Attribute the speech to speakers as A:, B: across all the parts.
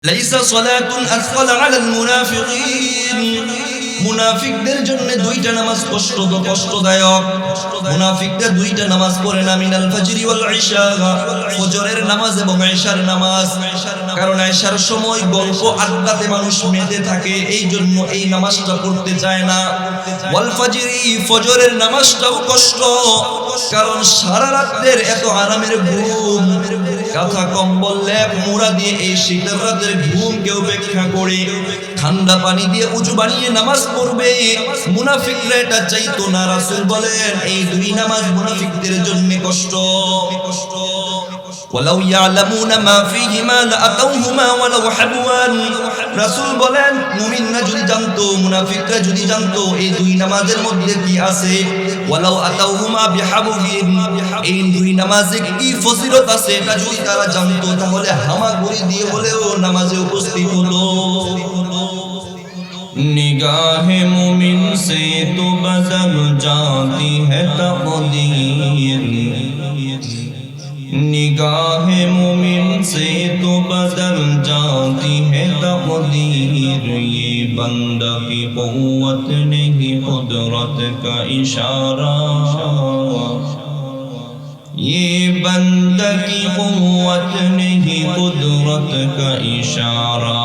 A: লাইসা সালাতুন আসফালা আলাল মুনাফিকিন, মুনাফিকদের জন্য দুইটা নামাজ কষ্টদায়ক। মুনাফিকরা দুইটা নামাজ পড়ে না, মিনাল ফাজরি ওয়াল ইশা, ফজরের নামাজ এবং ইশার নামাজ। কারণ ইশার সময় গল্প আড্ডাতে মানুষ মেতে থাকে, এই জন্য এই নামাজটা পড়তে চায় না। ওয়াল ফাজরি, ফজরের নামাজটাও কষ্ট, কারণ সারা রাতের এত আরামের ঘুম, কাঁথা কম্বল লেপ মোড়া দিয়ে এই শীতের রাতের ঘুমকে উপেক্ষা করে ঠান্ডা পানি দিয়ে উজু বানিয়ে নামাজ পড়বে। মুনাফিকরা এটা চাইতো না। রাসূল বলেন এই দুই নামাজ মুনাফিকদের জন্য কষ্ট। ওয়ালাউ ইয়ালামুনা মা ফীহিমা লাআতাউহুমা ওয়ালাউ হাবওয়ান, রাসূল বলেন মুমিনরা যদি জানতো, মুনাফিকরা যদি জানতো এই দুই নামাজের মধ্যে কি আছে, ওয়ালাউ আতাউহুমা বিহাবুবিন, এই দুই নামাজে কি ফজিলত আছে এটা যদি তারা জানতো, তাহলে হামাগুড়ি দিয়ে হলেও নামাজে উপস্থিত হলো।
B: निगाहे मुमिन से तो बदल जाती है तकदीर, निगाहे मुमिन से तो बदल जाती है तकदीर, ये बंदा की कुव्वत नहीं कुदरत का इशारा, ये बंदा की कुव्वत नहीं कुदरत का इशारा।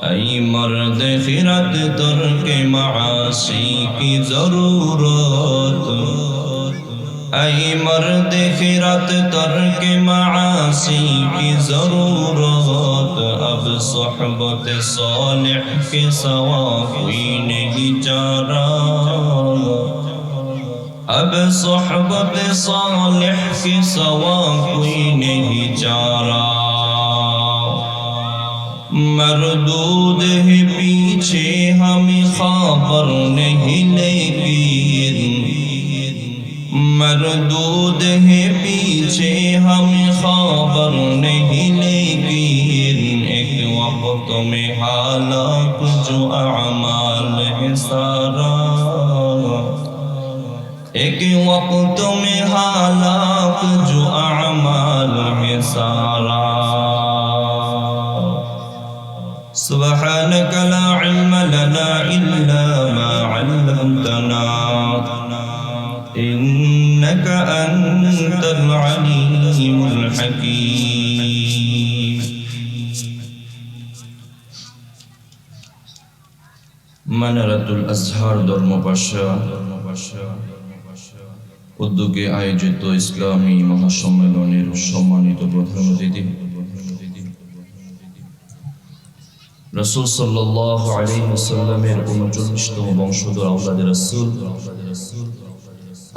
B: ऐ मर्द खिरत तर्क मासी की जरूरत, ऐ मर्द खिरत तर्क मासी की जरूरत, अब सोहबत सालिह के सवा कोई नहीं चारा, अब सोहबत सालिह के सवा कोई नहीं चारा। मरदूद है पीछे हमें खबर नहीं, लेकिन मरदूद है पीछे हमें खबर नहीं, लेकिन एक वक्त में हालात जो अमाल है सारा, एक वक्त में हालात जो अमाल है सारा। सुब्हानक ला इल्म लना इल्ला मा अल्लमतना, इन्नक अंतल अलीमुल हकीम। মানারাতুল আজহার ধর্মপাশা উদ্যোগে আয়োজিত ইসলামী মহাসম্মেলনের সম্মানিত প্রধান অতিথি রাসূল সাল্লাল্লাহু আলাইহি ওয়াসাল্লামের ৩৯তম বংশধর আওলাদে রাসূল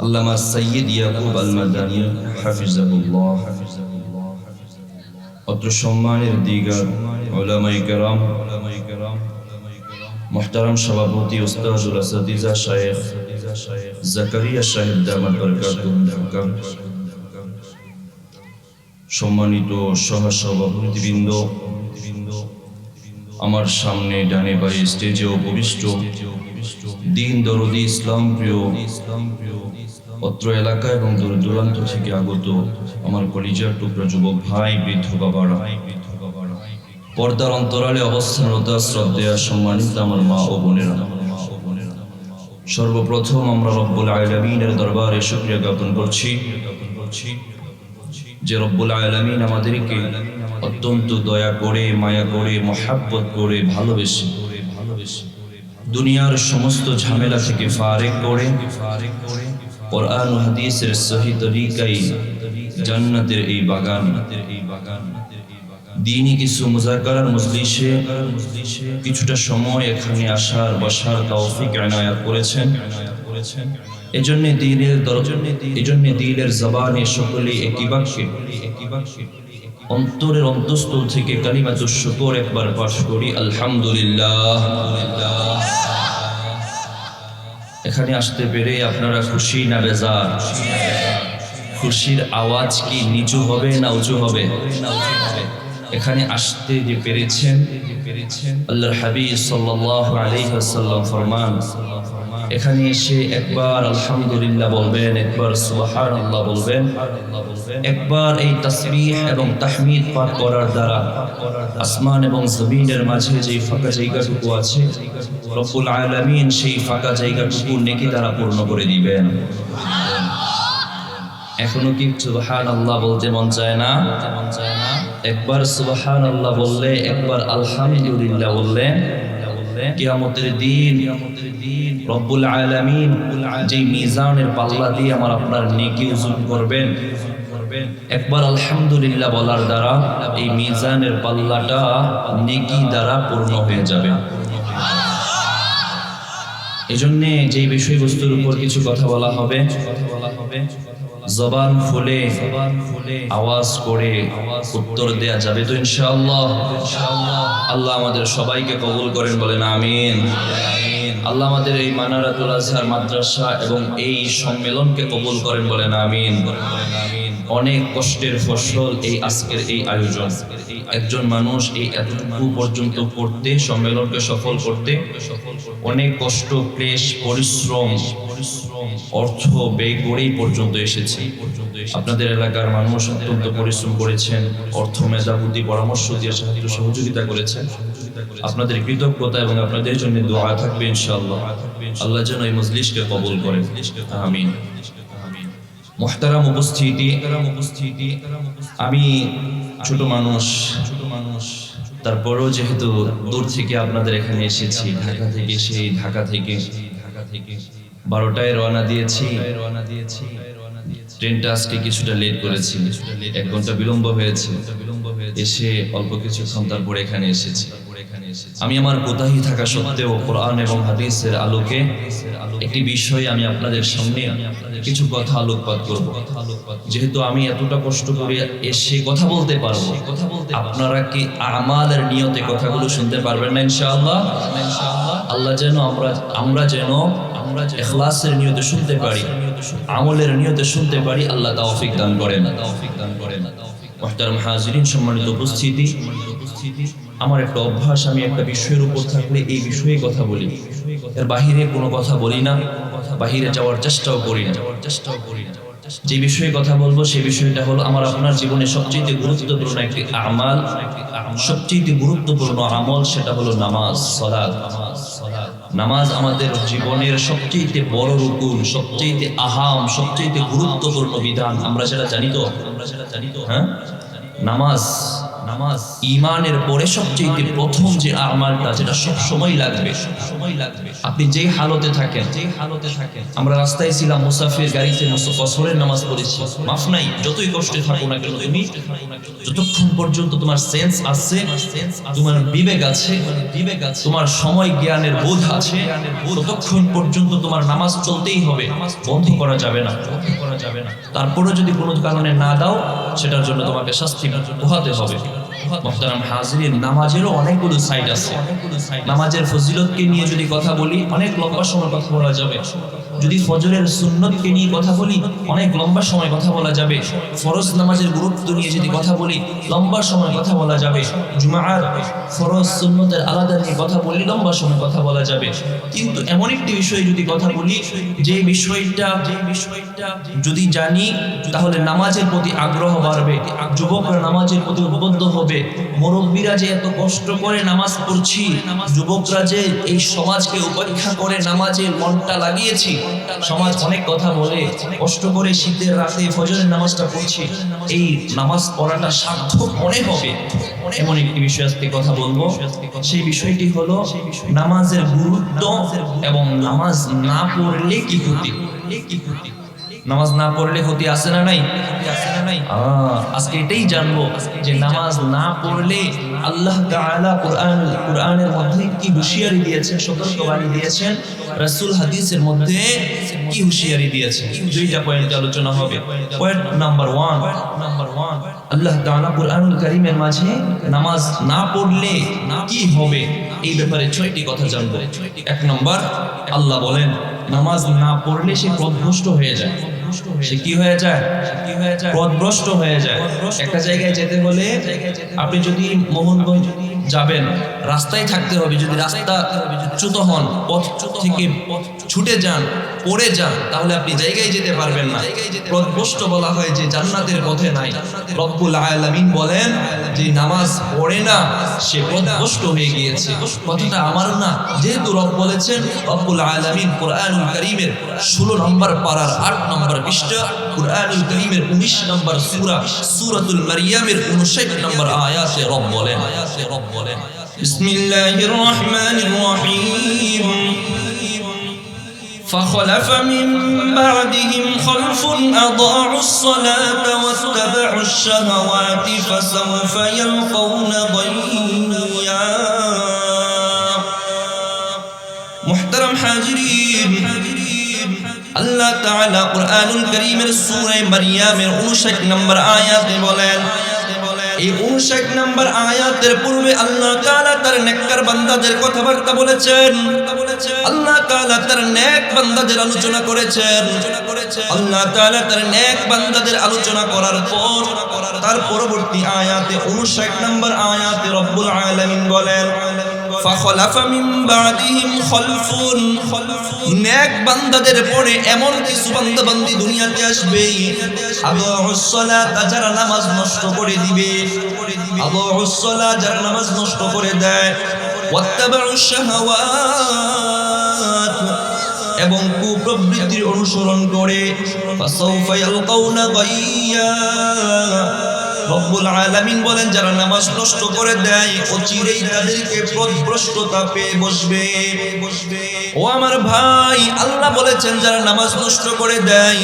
B: আল্লামা সাইয়্যিদ ইয়াকুব আল মাদানী হাফিজাহুল্লাহ, অত্র সম্মানের দিগার উলামায়ে কেরাম, মুহতারাম সভাপতি উস্তাদুল আসাতিজা শায়েখ জাকারিয়া সাহেব দামাত বরকাতুহুল হুকাম, সম্মানিত সহসভাপতিবৃন্দ, আমার সামনে ডানে বাঁয়ে স্টেজে উপবিষ্ট দিন দরদি ইসলাম প্রিয় অত্র এলাকা এবং দূর দূরান্ত থেকে আগত আমার কলিজার টুকরা যুবক ভাই, বৃদ্ধ বাবারা, পর্দার অন্তরালে অবস্থানরত শ্রদ্ধেয়া সম্মানিত আমার মা ও বোনেরা, সর্বপ্রথম আমরা রব্বুল আলামিনের দরবারে শুকরিয়া জ্ঞাপন করছি যে রব্বুল আলামিন আমাদেরকে অত্যন্ত দয়া করে, মায়া করে, মহাব্বত করে, ভালোবেসে দুনিয়ার সমস্ত ঝামেলা থেকে ফারেক করে কোরআন ও হাদিসের সহি তরিকায় জান্নাতের এই বাগান, দ্বীনি কিছু মুযাকারার মজলিসে কিছুটা সময় এখানে আসার বসার তৌফিক এনায়েত করেছেন। এজন্য দিলের জবানে সকলেই একই বাক্যে অন্তরের অন্তঃস্থল থেকে কালিমাতুশ শুকর একবার পাঠ করি, আলহামদুলিল্লাহ। এখানে আসতে পেরে আপনারা খুশি না বেজার? খুশির আওয়াজ কি নিচু হবে না উঁচু হবে? এখানে আসতে যে পেরেছেন, আল্লাহর হাবিব সাল্লাল্লাহু আলাইহি ওয়াসাল্লাম ফরমান, এখানে এসে একবার আলহামদুলিল্লাহ বলবেন, একবার সুবহানাল্লাহ বলবেন, একবার এই তাসবিহ এবং তাহমিদ পাঠ করার দ্বারা আসমান এবং জমিনের মাঝে যে ফাঁকা জায়গাটুকু আছে রব্বুল আলামিন সেই ফাঁকা জায়গাটুকু নেকি দ্বারা পূর্ণ করে দিবেন। এখনো কি সুবহানাল্লাহ বলতে মন চায় না? একবার সুবহানাল্লাহ বললে, একবার আলহামদুলিল্লাহ বললে কিয়ামতের দিন রব্বুল আলামিন যে মিজানের পাল্লা দিয়ে আমার আপনার নেকি ওজন করবেন, একবার আলহামদুলিল্লাহ বলার দ্বারা এই মিজানের পাল্লাটা নেকি দ্বারা পূর্ণ হয়ে যাবে। এজন্যে যে বিষয়বস্তুর উপর কিছু কথা বলা হবে, জবান খুলে আওয়াজ করে উত্তর দেয়া যাবে তো ইনশাআল্লাহ। আল্লাহ আমাদের সবাইকে কবুল করেন, বলেন আমিন। আল্লাহ আমাদের এই মানারাতুল আজহার মাদ্রাসা এবং এই সম্মেলনকে কবুল করেন, বলেন আমিন। অনেক কষ্টের ফসল এই আজকের এই আয়োজন। একজন মানুষ এই এতটুকু পর্যন্ত করতে, সম্মেলনকে সফল করতে অনেক কষ্ট, ক্লেশ, পরিশ্রম, অর্থ ব্যয় করেই পর্যন্ত এসেছে। আপনাদের এলাকার মানুষ অত্যন্ত পরিশ্রম করেছেন, অর্থ, মেধা, বুদ্ধি, পরামর্শ দিয়ে সাহায্য সহযোগিতা করেছেন। আপনাদের কৃতজ্ঞতা এবং আপনাদের জন্য দোয়া থাকবে ইনশাআল্লাহ। আল্লাহ যেন এই মজলিসকে কবুল করেন, আমিন। মুহতারাম উপস্থিতি, আমি ছোট মানুষ, তারপরও যেহেতু দূর থেকে আপনাদের এখানে এসেছি, ঢাকা থেকে 12টায় রওনা দিয়েছি। ট্রেনটা আজকে কিছুটা লেট করেছি, 1 ঘন্টা বিলম্ব হয়েছে। এসে অল্প কিছুক্ষণ তারপরে এখানে এসেছি। আমি আমার কোতাহি থাকা সত্ত্বেও কোরআন এবং হাদিসের আলোকে একটি বিষয় আমি আপনাদের সামনে কিছু কথা আলোকপাত করব। যেহেতু আমি এতটা কষ্ট করে এসে কথা বলতে পারবো, আপনারা কি আমালের নিয়তে কথাগুলো শুনতে পারবেন না ইনশাআল্লাহ? আল্লাহ যেন আমরা যেন ইখলাসের নিয়তে শুনতে পারি, আমলের নিয়তে শুনতে পারি, আল্লাহ তৌফিক দান করেন। মুহতারাম হাজিরিন, সম্মানিত উপস্থিতি, আমার একটা অভ্যাস, আমি একটা বিষয়ের উপর থাকলে এই বিষয়ে কথা বলি, এর বাহিরে কোনো কথা বলি না, বাহিরে যাওয়ার চেষ্টাও করি না। যে বিষয়ে কথা বলবো সেই বিষয়টা হলো আমার আপনার জীবনে সবচেয়ে গুরুত্বপূর্ণ একটি আমাল, সবচেয়ে গুরুত্বপূর্ণ আমল, সেটা হলো নামাজ, সালাত। নামাজ আমাদের জীবনের সবচেয়ে বড় রুকুন, সবচেয়ে আহাম, সবচেয়ে গুরুত্বপূর্ণ বিধান। আমরা সেটা জানি তো, হ্যাঁ? নামাজ ঈমানের পরে সবচেয়ে প্রথম যে আমালটা, যেটা সব সময় লাগবে। আপনি যেই হালতে থাকেন, আমরা রাস্তায় ছিলাম, মুসাফির, গাড়িতে ফজরের নামাজ পড়েছি, মাফ নাই, যতই কষ্টে থাকো না কেন, তুমি যতক্ষণ পর্যন্ত তোমার সেন্স আছে, তোমার বিবেক আছে, তোমার সময় জ্ঞানের বোধ আছে, ততক্ষণ পর্যন্ত তোমার নামাজ চলতেই হবে, বন্ধ করা যাবে না। তারপরে যদি কোনো কারণে না দাও, সেটার জন্য তোমাকে শাস্তি পোহাতে হবে। মুহতারাম হাজিরিন, নামাজেরও অনেকগুলো সাইড আছে। নামাজের ফজিলতকে নিয়ে যদি কথা বলি, অনেক লম্বা সময় কথা বলা যাবে। যদি ফজরের সুন্নতকে নিয়ে কথা বলি, অনেক লম্বা সময় কথা বলা যাবে। ফরজ নামাজের গুরুত্ব নিয়ে যদি কথা বলি, লম্বা সময় কথা বলা যাবে। জুমার ফরজ সুন্নতের আলাদা নিয়ে কথা বলি, লম্বা সময় কথা বলা যাবে। কিন্তু এমন একটি বিষয়ে যদি কথা বলি, যে বিষয়টা যদি জানি, তাহলে নামাজের প্রতি আগ্রহ বাড়বে, যুবকরা নামাজের প্রতি উদ্বুদ্ধ হবে। মুরব্বীরা যে এত কষ্ট করে নামাজ পড়ছি, যুবকরা যে এই সমাজকে উপেক্ষা করে নামাজে মনটা লাগিয়েছি, সমাজ অনেক কথা বলে, কষ্ট করে শীতের রাতে ফজরের নামাজটা পড়ছি, এই নামাজ পড়াটা সার্থক মনে হবে। এমন একটি বিষয় আজকে কথা বলবো, সেই বিষয়টি হলো নামাজের গুরুত্ব এবং নামাজ না পড়লে কি ক্ষতি। নামাজ না পড়লে ক্ষতি আছে না নাই? আজকে এটাই জানবো যে নামাজ না পড়লে আল্লাহ তাআলা কোরআনের মধ্যে কি হুঁশিয়ারি দিয়েছেন, সতর্কবাণী দিয়েছেন, রাসূল হাদিসের মধ্যে কি হুঁশিয়ারি দিয়েছেন। দুইটা পয়েন্টে আলোচনা হবে। পয়েন্ট নাম্বার 1, আল্লাহ তাআলা কোরআনুল কারীমের মাঝে নামাজ না পড়লে কি হবে এই ব্যাপারে 6টি কথা জানবো। 1 নম্বর, আল্লাহ বলেন নামাজ না পড়লে সে পথভ্রষ্ট হয়ে যায়। সে কি হয়ে যায়? পথভ্রষ্ট হয়ে যায়। একটা জায়গায় যেতে হলে, আপনি যদি মোহনগঞ্জ যাবেন, রাস্তায় থাকতে হবে। যদি রাস্তা চ্যুত হন, পথ থেকে
A: ছুটে যান, পড়ে যান, তাহলে আপনি জায়গায় যেতে পারবেন না। পথভ্রষ্ট বলা হয় যে জান্নাতের পথে নাই। রব্বুল আলামিন বলেন যে নামাজ পড়ে না সে পথভ্রষ্ট হয়ে গিয়েছে। কথাটা আমার না, যেহেতু রব বলেছেন। রব্বুল আলামিন কোরআনুল কারীমের 16 নম্বর পারার 8 নম্বর পৃষ্ঠা, কোরআনুল কারীমের 19 নম্বর সূরা সূরাতুল মারইয়ামের 59 নম্বর আয়াতে রব বলেন বিসমিল্লাহির রহমানির রহিম فخلف من بعدهم خلف أضاعوا الصلاة واتبعوا الشهوات فسوف يلقون غيا محترم حاضرين আল্লাহ তাআলা কুরআনুল কারীমের সূরা মারইয়ামের 59 নম্বর আয়াতে বলেন, এই 59 নম্বর আয়াতের পূর্বে আল্লাহ তাআলা তার নেককার বান্দাদের কথাবার্তা বলেছেন। আল্লাহ তাআলা তার নেক বান্দাদের আলোচনা করেছেন। আল্লাহ তাআলা তার নেক বান্দাদের আলোচনা করার পর তার পরবর্তী আয়াতে 59 নম্বর আয়াতে রব্বুল আলামিন বলেন, ফাখলাফা মিন বাদিহিম খলফুন, নেক বান্দাদের পরে এমন কিছু বান্দাবান্দি দুনিয়াতে আসবে, আদাউস সালাত, যারা নামাজ নষ্ট করে দিবে, আদাউস সালাত, যারা নামাজ নষ্ট করে দেয়, ওয়াত্তাবাউশ শাহাওয়াত, এবং কুপ্রবৃত্তির অনুসরণ করে, ফাসাউফা ইয়ালকাউনা গাইয়া। রব্বুল আলামিন বলেন যারা নামাজ নষ্ট করে দেয় অচিরেই তাদেরকে পথভ্রষ্টতা পেয়ে বসবে। ও আমার ভাই, আল্লাহ বলেছেন যারা নামাজ নষ্ট করে দেয়,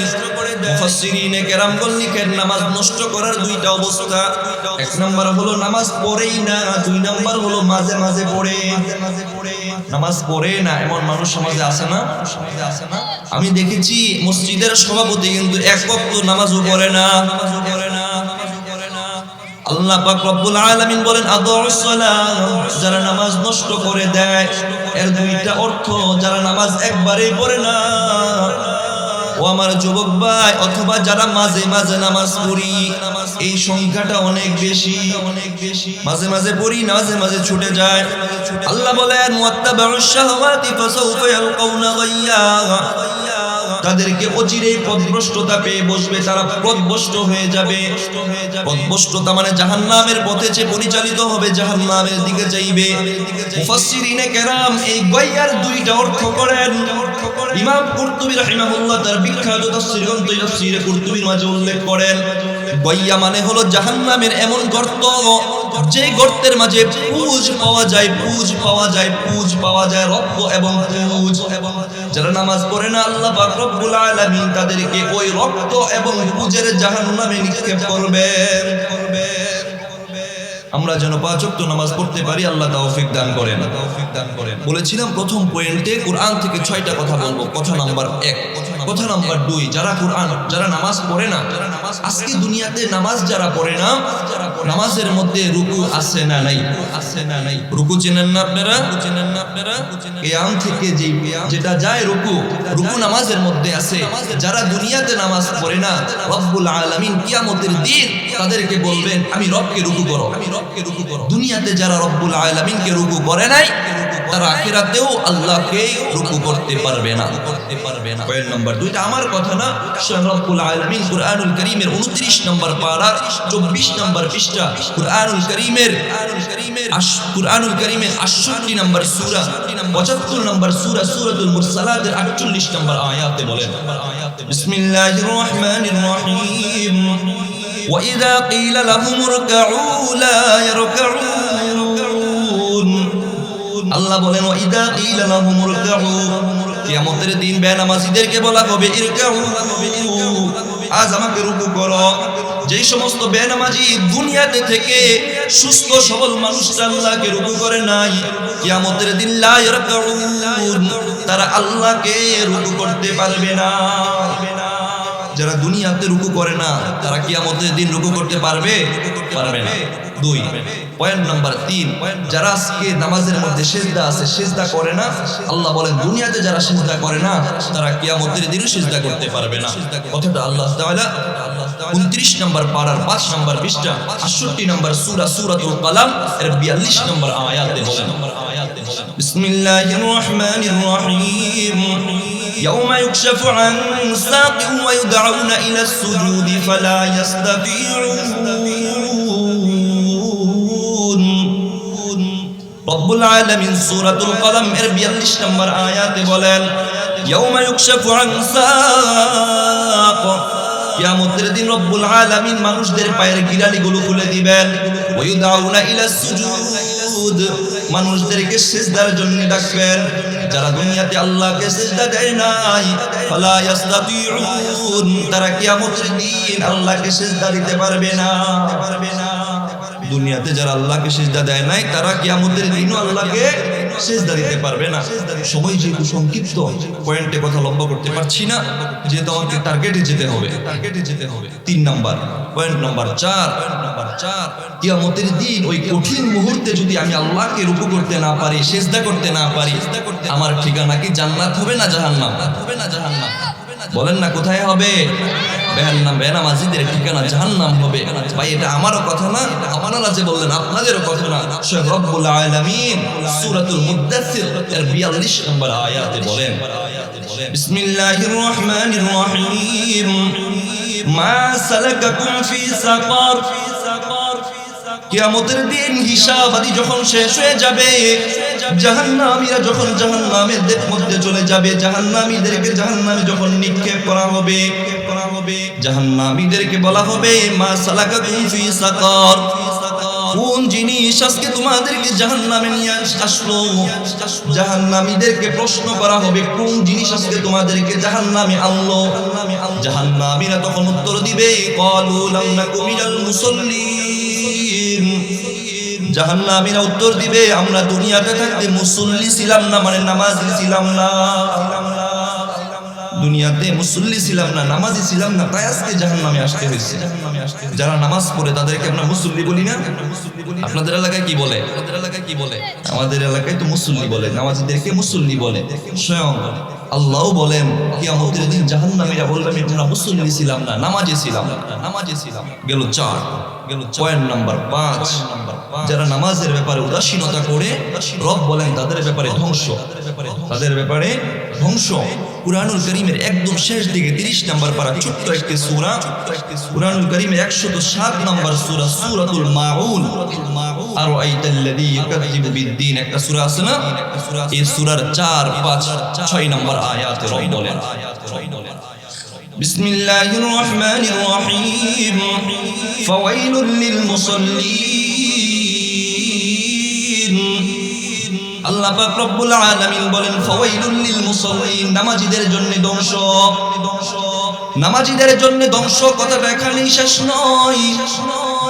A: মুফাসসিরিনে কেরামগণ লিখেন নামাজ নষ্ট করার দুইটা অবস্থা। এক নাম্বার হলো নামাজ পড়েই না, দুই নাম্বার হলো মাঝে মাঝে পড়ে। নামাজ পড়ে না এমন মানুষ সমাজে আছে না? আমি দেখেছি মসজিদের সভাপতি কিন্তু এক ওয়াক্ত নামাজও পড়ে না। আল্লাহ পাক রব্বুল আলামিন বলেন আদাউস সালাত, যারা নামাজ নষ্ট করে দেয়, এর দুইটা অর্থ, যারা নামাজ একবারেই পড়ে না। ও আমার যুবক ভাই, অথবা যারা মাঝে মাঝে নামাজ পড়ি, এই সংখ্যাটা অনেক বেশি। মাঝে মাঝে পড়ি, মাঝে মাঝে ছুটে যায়। আল্লাহ বলেন ওয়াত্তাবাউশ শাহাওয়াতি ফাসাউফা ইয়ালকাউনা গাইয়া, তাদেরকে অচিরেই পথভ্রষ্টতা পেয়ে বসবে, তারা পথভ্রষ্ট হয়ে যাবে। পথভ্রষ্টতা মানে জাহান্নামের পথে যে পরিচালিত হবে, জাহান্নামের দিকে যাইবে। মুফাসসিরিনে কেরাম এই গাইয়ার দুইটা অর্থ করেন। ইমাম কুরতুবী রাহিমাহুল্লাহ তার বিখ্যাত তাফসীর গ্রন্থ তাফসীরে কুরতুবীর মাঝে উল্লেখ করেন, গাইয়া মানে হলো জাহান্নামের এমন গর্ত, যে গর্তের মাঝে পুঁজ পাওয়া যায়, পুঁজ পাওয়া যায়, পুঁজ পাওয়া যায়, রক্ত এবং পুঁজ। যারা নামাজ পড়ে না, আল্লাহ পাক রব্বুল আলামিন তাদেরকে ওই রক্ত এবং পুঁজের জাহান্নামে নিক্ষেপ করবেন। আমরা যেন 5 ওয়াক্ত নামাজ পড়তে পারি, আল্লাহ তৌফিক দান করেন। বলেছিলাম প্রথম পয়েন্টে কোরআন থেকে 6টা কথা বলবো। কথা নাম্বার 1, কথা নাম্বার 2, যারা নামাজ পড়ে না, আজকে দুনিয়াতে নামাজ যারা পড়ে না, নামাজের মধ্যে রুকু আছে না নাই? রুকু চেনেন না আপনারা? কিয়াম থেকে যেটা যায় রুকু নামাজের মধ্যে আছে। যারা দুনিয়াতে নামাজ পড়ে না, রব্বুল আলামিন কিয়ামতের দিন তাদেরকে বলবেন আমি রবকে রুকু করো। দুনিয়াতে যারা রব্বুল আলামিনকে রুকু করে নাই, তারা আখিরাতেও আল্লাহকে রুকু করতে পারবে না। পয়েন্ট নাম্বার 2, আমার কথা না, স্বয়ং রব্বুল আলামিন কুরআনুল কারীমের 29 নম্বর পারা 24 নম্বর পৃষ্ঠা, কুরআনুল কারীমের 68 নম্বর সূরা, 75 নম্বর সূরা সূরাতুল মুরসালাতের 48 নম্বর আয়াতে বলেন, বিসমিল্লাহির রহমানির রহিম, وَإِذَا قِيلَ لَهُمُ ارْكَعُوا لَا يَرْكَعُونَ। আল্লাহ বলেন وَإِذَا قِيلَ لَهُمُ ارْكَعُوا, কিয়ামতের দিন বেনামাজীদেরকে বলা হবে ইরকাউ, আজ আমাকে রুকু করো। যেই সমস্ত বেনামাজি দুনিয়াতে থেকে সুস্থ সবল মানুষরা আল্লাহকে রুকু করে নাই, কিয়ামতের দিন লা ইয়ারকাউন, তারা আল্লাহকে রুকু করতে পারবে না। যারা দুনিয়াতে রুকু করে না, তারা কিয়ামতের দিন রুকু করতে পারবে না। 2, পয়েন্ট নাম্বার 3, যারা আজকে নামাজের মধ্যে সিজদা আছে, সিজদা করে না, আল্লাহ বলেন দুনিয়াতে যারা সিজদা করে না, তারা কিয়ামতের দিনও সিজদা করতে পারবে না। কথাটা আল্লাহ তাআলা 29 নম্বর পারার 5 নম্বর পৃষ্ঠা 68 নম্বর সূরা সূরাতুল কালাম এর 42 নম্বর আয়াতে বলেন। বিসমিল্লাহির রহমানির রহিম ইয়াউমা ইউকশাফু আন সাকিন ওয়া ইউদআউনা ইলা সুজুদি ফালা ইস্তাতিউন। রব্বুল আলামিন সূরাতুল কলম এর 42 নম্বর আয়াতে বলেন ইয়াউমা ইউকশাফু আন সাক, কিয়ামতের দিন রব্বুল আলামিন মানুষদের পায়ের গিরালিগুলো খুলে দিবেন। ওয়া ইউদআউনা ইলা সুজুদ, মানুষদেরকে সিজদার জন্য ডাকবেন। যারা দুনিয়াতে আল্লাহকে সিজদা দেয় নাই ফালা ইস্তাতিউন, তারা কিয়ামতের দিন আল্লাহকে সিজদা দিতে পারবে না। দুনিয়াতে যারা আল্লাহকে সিজদা দেয় নাই তারা কিয়ামতের দিনও আল্লাহকে সিজদা দিতে পারবে না। সময় যেহেতু সংক্ষিপ্ত, পয়েন্টে কথা লম্বা করতে পারছি না, যেহেতু আমাকে টার্গেটে যেতে হবে। 3 নাম্বার পয়েন্ট নাম্বার 4, কিয়ামতের দিন ওই কঠিন মুহূর্তে যদি আমি আল্লাহকে রুকু করতে না পারি, সিজদা করতে না পারি, আমার ঠিকানা কি জান্নাত হবে না জাহান্নাম? বলেন না কোথায় হবে? বেনামাজিদের ঠিকানা জাহান্নাম হবে। ভাই এটা আমারও কথা না, আপনারা যে বললেন আপনাদেরও কথা না। স্বয়ং রব্বুল আলামিন সূরাতুল মুদ্দাসসির এর 42 নম্বর আয়াতে বলেন বিসমিল্লাহির রহমানির রহিম মা সালাকাকুম ফি সাকার। কিয়ামতের দিন হিসাবাদি যখন শেষ হয়ে যাবে, জাহান্নামীরা যখন জাহান্নামের মধ্যে চলে যাবে, জাহান্নামীদেরকে জাহান্নামে যখন নিক্ষেপ করা হবে, জাহান্নামীদেরকে বলা হবে মা সালাকাকুম ফি সাকার, কোন জিনিস আজকে তোমাদেরকে জাহান্নামে নিয়ে আসলো? জাহান্নামীদেরকে প্রশ্ন করা হবে কোন জিনিস আজকে তোমাদেরকে জাহান্নামে আনলো? জাহান্নামীরা তখন উত্তর দিবে ক্বালু লাম নাকু মিনাল মুসাল্লিন। জাহান্নামীরা উত্তর দিবে আমরা দুনিয়াতে থাকতে মুসল্লি ছিলাম না, মানে নামাজি ছিলাম না। দুনিয়াতে মুসল্লি ছিলাম না, নামাজি ছিলাম না, তাই আজকে জাহান্নামে আসতে হয়েছে। যারা নামাজ পড়ে তাদেরকে আমরা মুসল্লি বলি না? আপনাদের এলাকায় কি বলে? আমাদের এলাকায় তো মুসল্লি বলে, নামাজিদেরকে মুসল্লি বলে। স্বয়ং আল্লাহও বলেন কিয়ামতের দিন জাহান্নামীরা বলবে আমরা মুসল্লি ছিলাম না, নামাজি ছিলাম। গেল 4। পয়েন্ট নাম্বার 5, যারা নামাজের ব্যাপারে উদাসীনতা করে রব বলেন তাদের ব্যাপারে ধ্বংস। কুরআনুল কারীমের একদম শেষ দিকে 30 নম্বর পারা ছোট্ট একটি সূরা, কুরআনুল কারীমের 107 নম্বর সূরা, সূরাতুল মাউন। আরাইতাল্লাযী ইউকাযযিবু বিদ্দীন, একটা সূরা আছে না? এই সূরার 4, 5, 6 নম্বর আয়াতে রব বলেন বিসমিল্লাহির রহমানির রহিম ফাওয়াইলুল লিল মুসাল্লিন। আল্লাহ পাক রব্বুল আলামিন বলেন ফাওয়াইলুল লিল মুসাল্লিন, নামাজীদের জন্য ধ্বংস। নামাজীদের জন্য ধ্বংস কথাটা এখানেই শেষ নয়।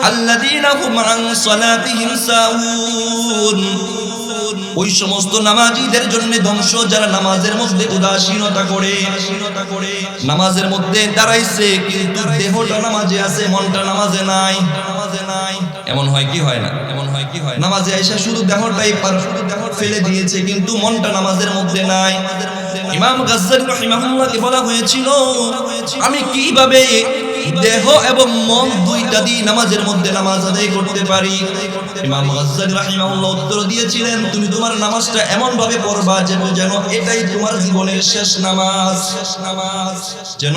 A: আল্লাযীনা হুম আন সালাতিহিম সাহুন, ওই সমস্ত নামাজীদের জন্য ধ্বংস যারা নামাজের মধ্যে উদাসীনতা করে। নামাজের মধ্যে দাঁড়াইছে কিন্তু দেহটা নামাজে আছে, মনটা নামাজে নাই। এমন হয় কি হয় না? নামাজে আইসা শুধু দেহটাই ফেলে দিয়েছে কিন্তু মনটা নামাজের মধ্যে নাই। ইমাম গাজ্জালী রাহিমাহুল্লাহকে বলা হয়েছিল আমি কিভাবে দেহ এবং মন দুইটা দিয়ে নামাজের মধ্যে নামাজ আদায় করতে পারি? ইমাম গাজ্জালী রাহিমাহুল্লাহ উত্তর দিয়েছিলেন তুমি তোমার নামাজটা এমন ভাবে পড়বা যেন এটাই তোমার জীবনের শেষ নামাজ, যেন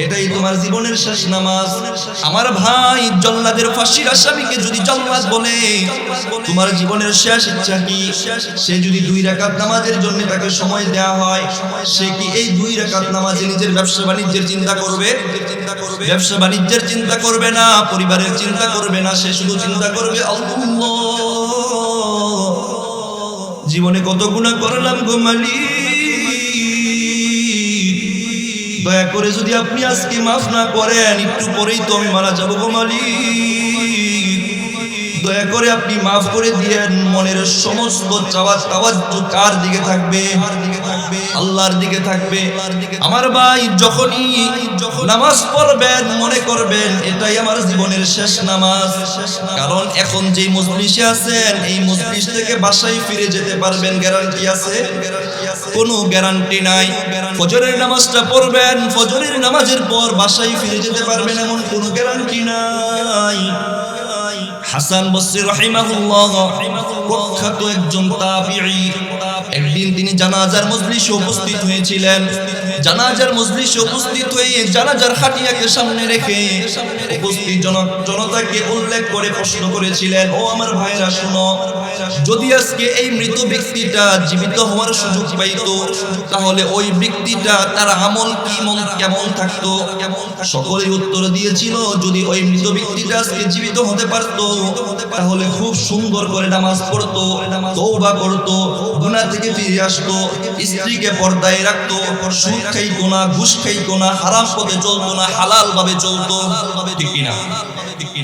A: এটাই তোমার জীবনের শেষ নামাজ। আমার ভাই, জল্লাদের ফাঁসির আসামিকে যদি জল্লাদ বলে তোমার জীবনের শেষ ইচ্ছা কি, সে যদি 2 রাকাত নামাজের জন্য তাকে সময় দেওয়া হয়, সে কি এই 2 রাকাত নামাজে নিজের ব্যবসা বাণিজ্যের চিন্তা করবে? ব্যবসা বাণিজ্যের চিন্তা করবে না, পরিবারের চিন্তা করবে না, সে শুধু চিন্তা করবে আল্লাহ জীবনে কত গুনাহ করলাম গো মালিক, দয়া করে যদি আপনি আজকে মাফ না করেন, একটু পরেই তো আমি মারা যাবো গো মালিক, দয়া করে আপনি মাফ করে দিয়েন। মনের সমস্ত তাওয়াজ্জু কার দিকে থাকবে? আল্লাহর দিকে থাকবে। আমার ভাই, যখনই নামাজ পড়বেন মনে করবেন এটাই আমার জীবনের শেষ নামাজ। কারণ এখন যেই মজলিসে আছেন এই মজলিস থেকে বাসায় ফিরে যেতে পারবেন গ্যারান্টি আছে? কোনো গ্যারান্টি নাই। ফজরের নামাজটা পড়বেন, ফজরের নামাজের পর বাসায় ফিরে যেতে পারবেন এমন কোনো গ্যারান্টি নাই। হাসান বসরি রাহিমাহুল্লাহ প্রখ্যাত একজন তাবিঈ, একদিন তিনি জানাজার মজলিসে উপস্থিত হয়েছিলেন। জানাজার মজলিসে উপস্থিত হয়ে জানাজার খাটিয়াকে সামনে রেখে উপস্থিত জনতাকে উল্লেখ করে প্রশ্ন করেছিলেন, ও আমার ভাইরা শুনো, যদি আজকে এই মৃত ব্যক্তিটা জীবিত হওয়ার সুযোগ পাইতো তাহলে ওই ব্যক্তিটা তার আমল কেমন থাকতো? সকলেই উত্তর দিয়েছিল, যদি ওই মৃত ব্যক্তিটা আজকে জীবিত হতে পারতো তাহলে খুব সুন্দর করে নামাজ পড়তো, তওবা করতো, গুনাহ থেকে ফিরে আসতো, স্ত্রীকে পর্দায় রাখতো, সুদ খাইতো না, ঘুষ খাইতো না, হারাম পথে চলতো না, হালাল ভাবে চলতো। ঠিক কিনা?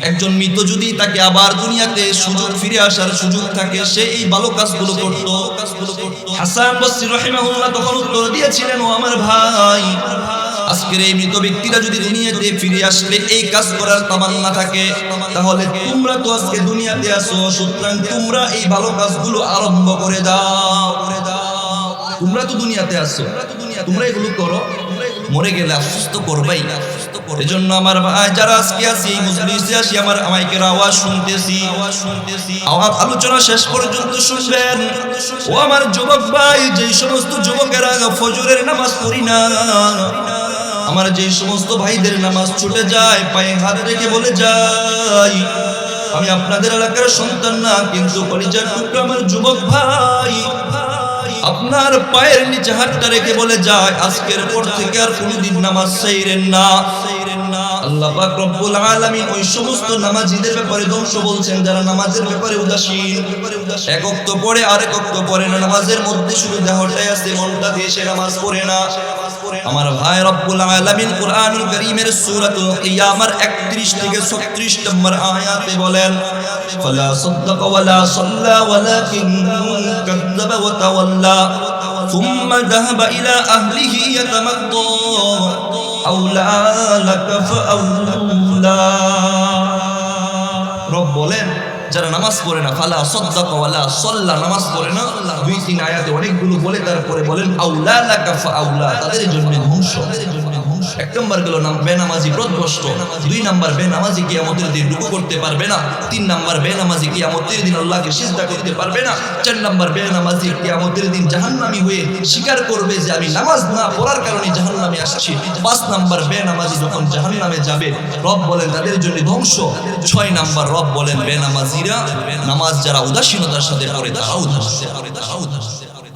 A: একজন মৃত যদি তাকে আবার দুনিয়াতে সুযোগ ফিরে আসার সুযোগ থাকে, সে এই ভালো কাজগুলো করতো। হাসান বসরি রাহিমাহুল্লাহ তখন উত্তর দিয়েছিলেন, ও আমার ভাই, আজকের এই মৃত ব্যক্তিরা যদি দুনিয়াতে ফিরে আসলে এই কাজ করার তামান্না থাকে, তাহলে তোমরা তো আজকে দুনিয়াতে আসো, সুতরাং তোমরা এই ভালো কাজগুলো আরম্ভ করে দাও। তোমরা তো দুনিয়াতে আসো, তোমরা এগুলো করো, মরে গেলে আফসোস তো করবাই। এজন্য আমার ভাই যারা আজকে আছি এই মজলিসে আসি, আমার মাইকের আওয়াজ শুনতেছি, আওয়াজ আলোচনা শেষ পর্যন্ত শুনবেন। ও আমার যুবক ভাই, যে সমস্ত যুবকেরা ফজরের নামাজ পড়ি না, আমার যে সমস্ত ভাইদের নামাজ ছুটে যায়, পায়ে হাত রেখে বলে যায়, আমি আপনাদের এলাকার সন্তান না, কিন্তু কলিজার টুকরা আমার যুবক ভাই, আপনার পায়ের নিচে হাতটা রেখে বলে যায়, আজকের পর থেকে আর কোনোদিন নামাজ ছাইরেন না। আল্লাহ পাক রব্বুল আলামিন ওই সমস্ত নামাজীদের ব্যাপারে ধ্বংস বলছেন যারা নামাজের ব্যাপারে উদাসীন, এক ওয়াক্ত পড়ে আরেক ওয়াক্ত পড়ে না, নামাজের মধ্যে শুধু দেহটাই আছে, মনটা দিয়ে সে নামাজ পড়ে না। আমার ভাই, রব্বুল আলামিন কুরআনুল কারীমের সূরাতুল কিয়ামার 31 থেকে 36 নম্বর আয়াতে বলেন, ফালা সাদ্দাকা ওয়ালা সাল্লা ওয়ালাকিন কাযযাবা ওয়া তাওয়াল্লা সুম্মা যাহাবা ইলা আহলিহি ইয়াতামাত্তা আউলা লাকা ফাআউলা। রব বলেন, যারা নামাজ পড়ে না, ফালা সাদ্দাকা ওয়ালা সাল্লা, নামাজ পড়ে না, 2-3 আয়াতে অনেকগুলো বলে তারপরে বলেন আউলা লাকা ফাআউলা, তাদের জন্য ধ্বংস। এক নম্বর গেল বেনামাজি পথভ্রষ্ট, 2 নম্বর বেনামাজি কিয়ামতের দিন রুকু করতে পারবে না, 3 নম্বর বেনামাজি কিয়ামতের দিন আল্লাহকে সিজদা করতে পারবে না, 4 নম্বর বেনামাজি কিয়ামতের দিন জাহান্নামী হয়ে স্বীকার করবে যে আমি নামাজ না পড়ার কারণে জাহান্নামে আসছি, 5 নম্বর বেনামাজি যখন জাহান্নামে যাবে, রব বলেন তাদের জন্য ধ্বংস। 6 নম্বর রব বলেন বেনামাজিরা, নামাজ যারা উদাসীনতার সাথে পড়ে তারাও ধ্বংস।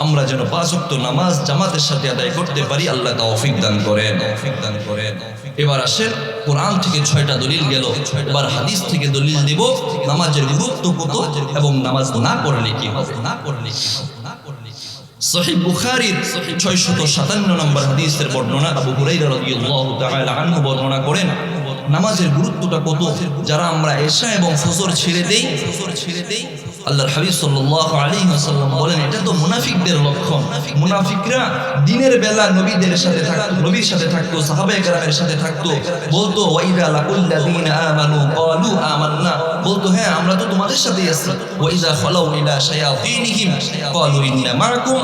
A: আমরা যেন 5 ওয়াক্ত নামাজ জামাতের সাথে আদায় করতে পারি, আল্লাহ তৌফিক দান করেন। এবার আসেন, কোরআন থেকে 6টা দলিল গেল, এবার হাদিস থেকে দলিল দেব নামাজের গুরুত্ব কত এবং নামাজ না পড়লে কি হবে। সহিহ বুখারীর 657 নম্বর হাদিসের বর্ণনা, আবু হুরায়রা রাদিয়াল্লাহু তাআলা আনহু বর্ণনা করেন, নামাজের গুরুত্বটা কত। যারা আমরা এশা এবং ফজর ছেড়ে দেই, আল্লাহর হাবিব সাল্লাল্লাহু আলাইহি ওয়াসাল্লাম বলেন, এটা তো মুনাফিকদের লক্ষণ। মুনাফিকরা দিনের বেলা নবীদের সাথে থাকতো, নবীর সাথে থাকতো, সাহাবায়ে কেরামের সাথে থাকতো, বলতো ওয়াইদা লাকুল্লাযিনা আমানু ক্বালু আমান্না, বলতো হ্যাঁ আমরা তো তোমাদের সাথেই আছি। ওয়াইদা খালাউ ইলা শায়াতিনহিম ক্বালু ইন্না মাআকুম,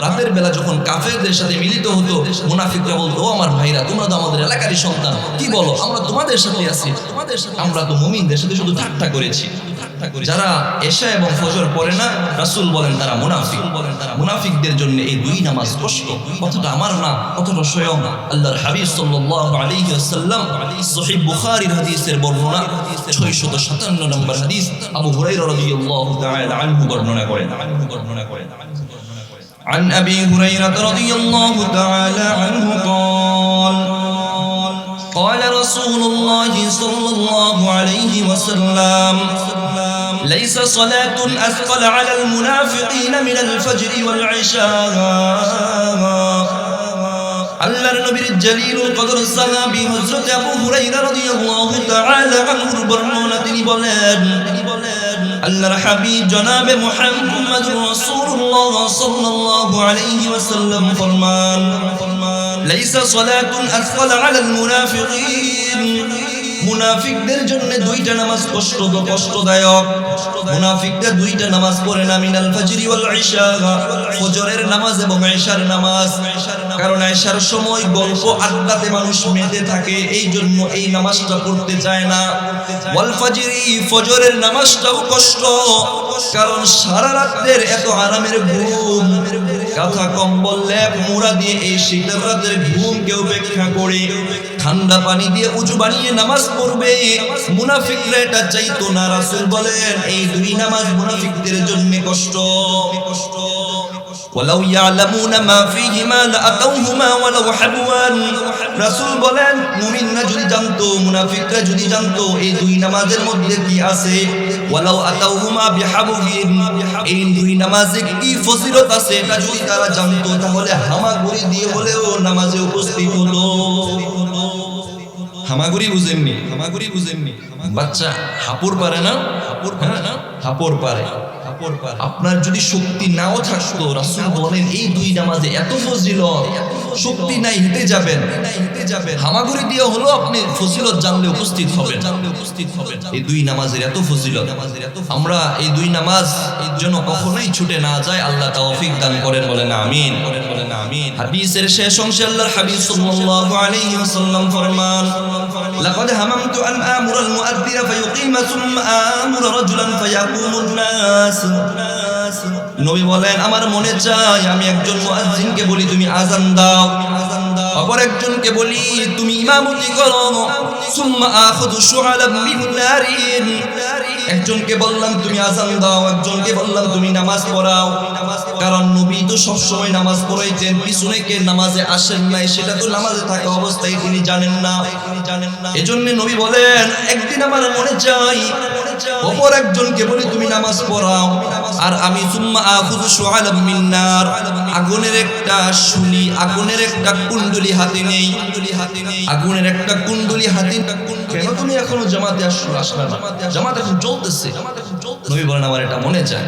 A: রাতের বেলা যখন কাফেরদের সাথে মিলিত হতো, মুনাফিকরা বলতো, ও আমার ভাইরা, তোমরা তো আমাদের এলাকারই সন্তান, কি বলো, আমরা তোমাদের সাথে আছি, আমরা তো মুমিনদের সাথে শুধু ঠাট্টা করেছি। যারা এশা এবং ফজর পড়ে না, রাসূল বলেন তারা মুনাফিক। মুনাফিকদের জন্য এই 2 নামাজ কষ্ট। কথাটা আমার না, কথাটা স্বয়ং আল্লাহর হাবিব সাল্লাল্লাহু আলাইহি ওয়াসাল্লাম সহিহ বুখারীর হাদিসের বর্ণনা 657 নম্বর হাদিস, আবু হুরায়রা রাদিয়াল্লাহু তাআলা আনহু বর্ণনা করেন। عن أبي هريرة رضي الله تعالى عنه قال قال رسول الله صلى الله عليه وسلم ليس صلاة أثقل على المنافقين من الفجر والعشاء আল্লাহর নবীর জলিলুল কদর সাহাবী হযরত আবু হুরায়রা রাদিয়াল্লাহু তাআলা আনহু বর্ণনা, তিনি বলেন, আল্লাহর হাবিব জনাবে মুহাম্মদুর রাসূলুল্লাহ সাল্লাল্লাহু আলাইহি ওয়াসাল্লাম ফরমান, লাইসা সালাতুন আসকাল আলাল মুনাফিকিন, মুনাফিকদের জন্য 2টা নামাজ কষ্টদায়ক। মুনাফিকরা 2টা নামাজ পড়ে না, মিনাল ফাজরি ওয়াল ইশা, ফজরের নামাজ এবং ইশার নামাজ। কারণ আয়েশার সময় গল্প আড্ডাতে মানুষ মেতে থাকে, এই জন্য এই নামাজটা পড়তে চায় না। ওয়াল ফাজরি, ফজরের নামাজটাও কষ্ট, কারণ সারা রাতের এত আরামের ঘুম, কাঁথা কম্বল লেপ মুড়া দিয়ে এই শীতের রাতের ঘুম কেউ উপেক্ষা করে ঠান্ডা পানি দিয়ে উজু বানিয়ে নামাজ পড়বে। মুনাফিকরা এটা চাইতো না। রাসূল বলেন এই দুই নামাজ মুনাফিকদের জন্য কষ্ট। ওয়ালাউ ইয়ালামুনা মা ফীহিমা লাআতাউহুমা ওয়ালাউ হাবওয়ান। রাসূল বলেন মুমিনরা যদি জানতো, মুনাফিকরা যদি জানতো এই দুই নামাজের মধ্যে কি আছে, ওয়ালাউ আতাউহুমা বিহাবুবিন, এই দুই নামাজে কি ফজিলত আছে এটা যদি তারা জানতো, তাহলে হামাগুড়ি দিয়ে হলেও নামাজে উপস্থিত হতো। হামাগুড়ি বুঝেননি? হামাগুড়ি বুঝেননি? বাচ্চা হাপুড় পারে না? হাপুড় পারে না? হাপুড় পারে। আপনার যদি শক্তি নাও থাকতো, রাসূল বলেন এই দুই নামাজে এত ফজিলত, শক্তি নাই হেঁটে যাবেন, হামাগুড়ি দিয়ে হলো আপনি ফজিলত জানলে উপস্থিত হবেন। এই দুই নামাজের এত ফজিলত, আমরা এই দুই নামাজ যেন কখনোই ছুটে না যায়, আল্লাহ তৌফিক দান করেন, বলেন আমিন। হাদিসের শেষ অংশে আল্লাহর হাবিব সাল্লাল্লাহু আলাইহি ওয়াসাল্লাম ফরমান, লাকাদ হামামতু আন আমুরাল মুআদ্দিনা ফায়ুকিমা সুম্মা আমুরা রাজুলান ফায়াকুমুন নাস। নবী বলেন আমার মনে চায় আমি একজন মুয়াজ্জিনকে বলি তুমি আযান দাও, অপর একজনকে বলি তুমি ইমামতি করো, সুম্মা আখুযু শুআলাম মিন নারিন। একজনকে বললাম তুমি আযান দাও, একজনকে বললাম তুমি নামাজ পড়াও। কারণ নবী তো সব সময় নামাজ পড়াইতেন, পিছনে কে নামাজে আসেন নাই সেটা তো নামাজে থাকা অবস্থায় তিনি জানেন না। এজন্য নবী বলেন একদিন আমার মনে চাই অপর একজনকে বলি তুমি নামাজ পড়াও, আর আমি সুম্মা আখুযু শুআলাম মিন নার, আগুনের একটা শুলি, আগুনের একটা কুণ্ডলি হাতে নেই, আগুনের একটা কুণ্ডলি হাতে। কেন তুমি এখনো জামাতে আসলা না? জামাত এখন চলতেছে। নবী বলেন আমার এটা মনে চায়।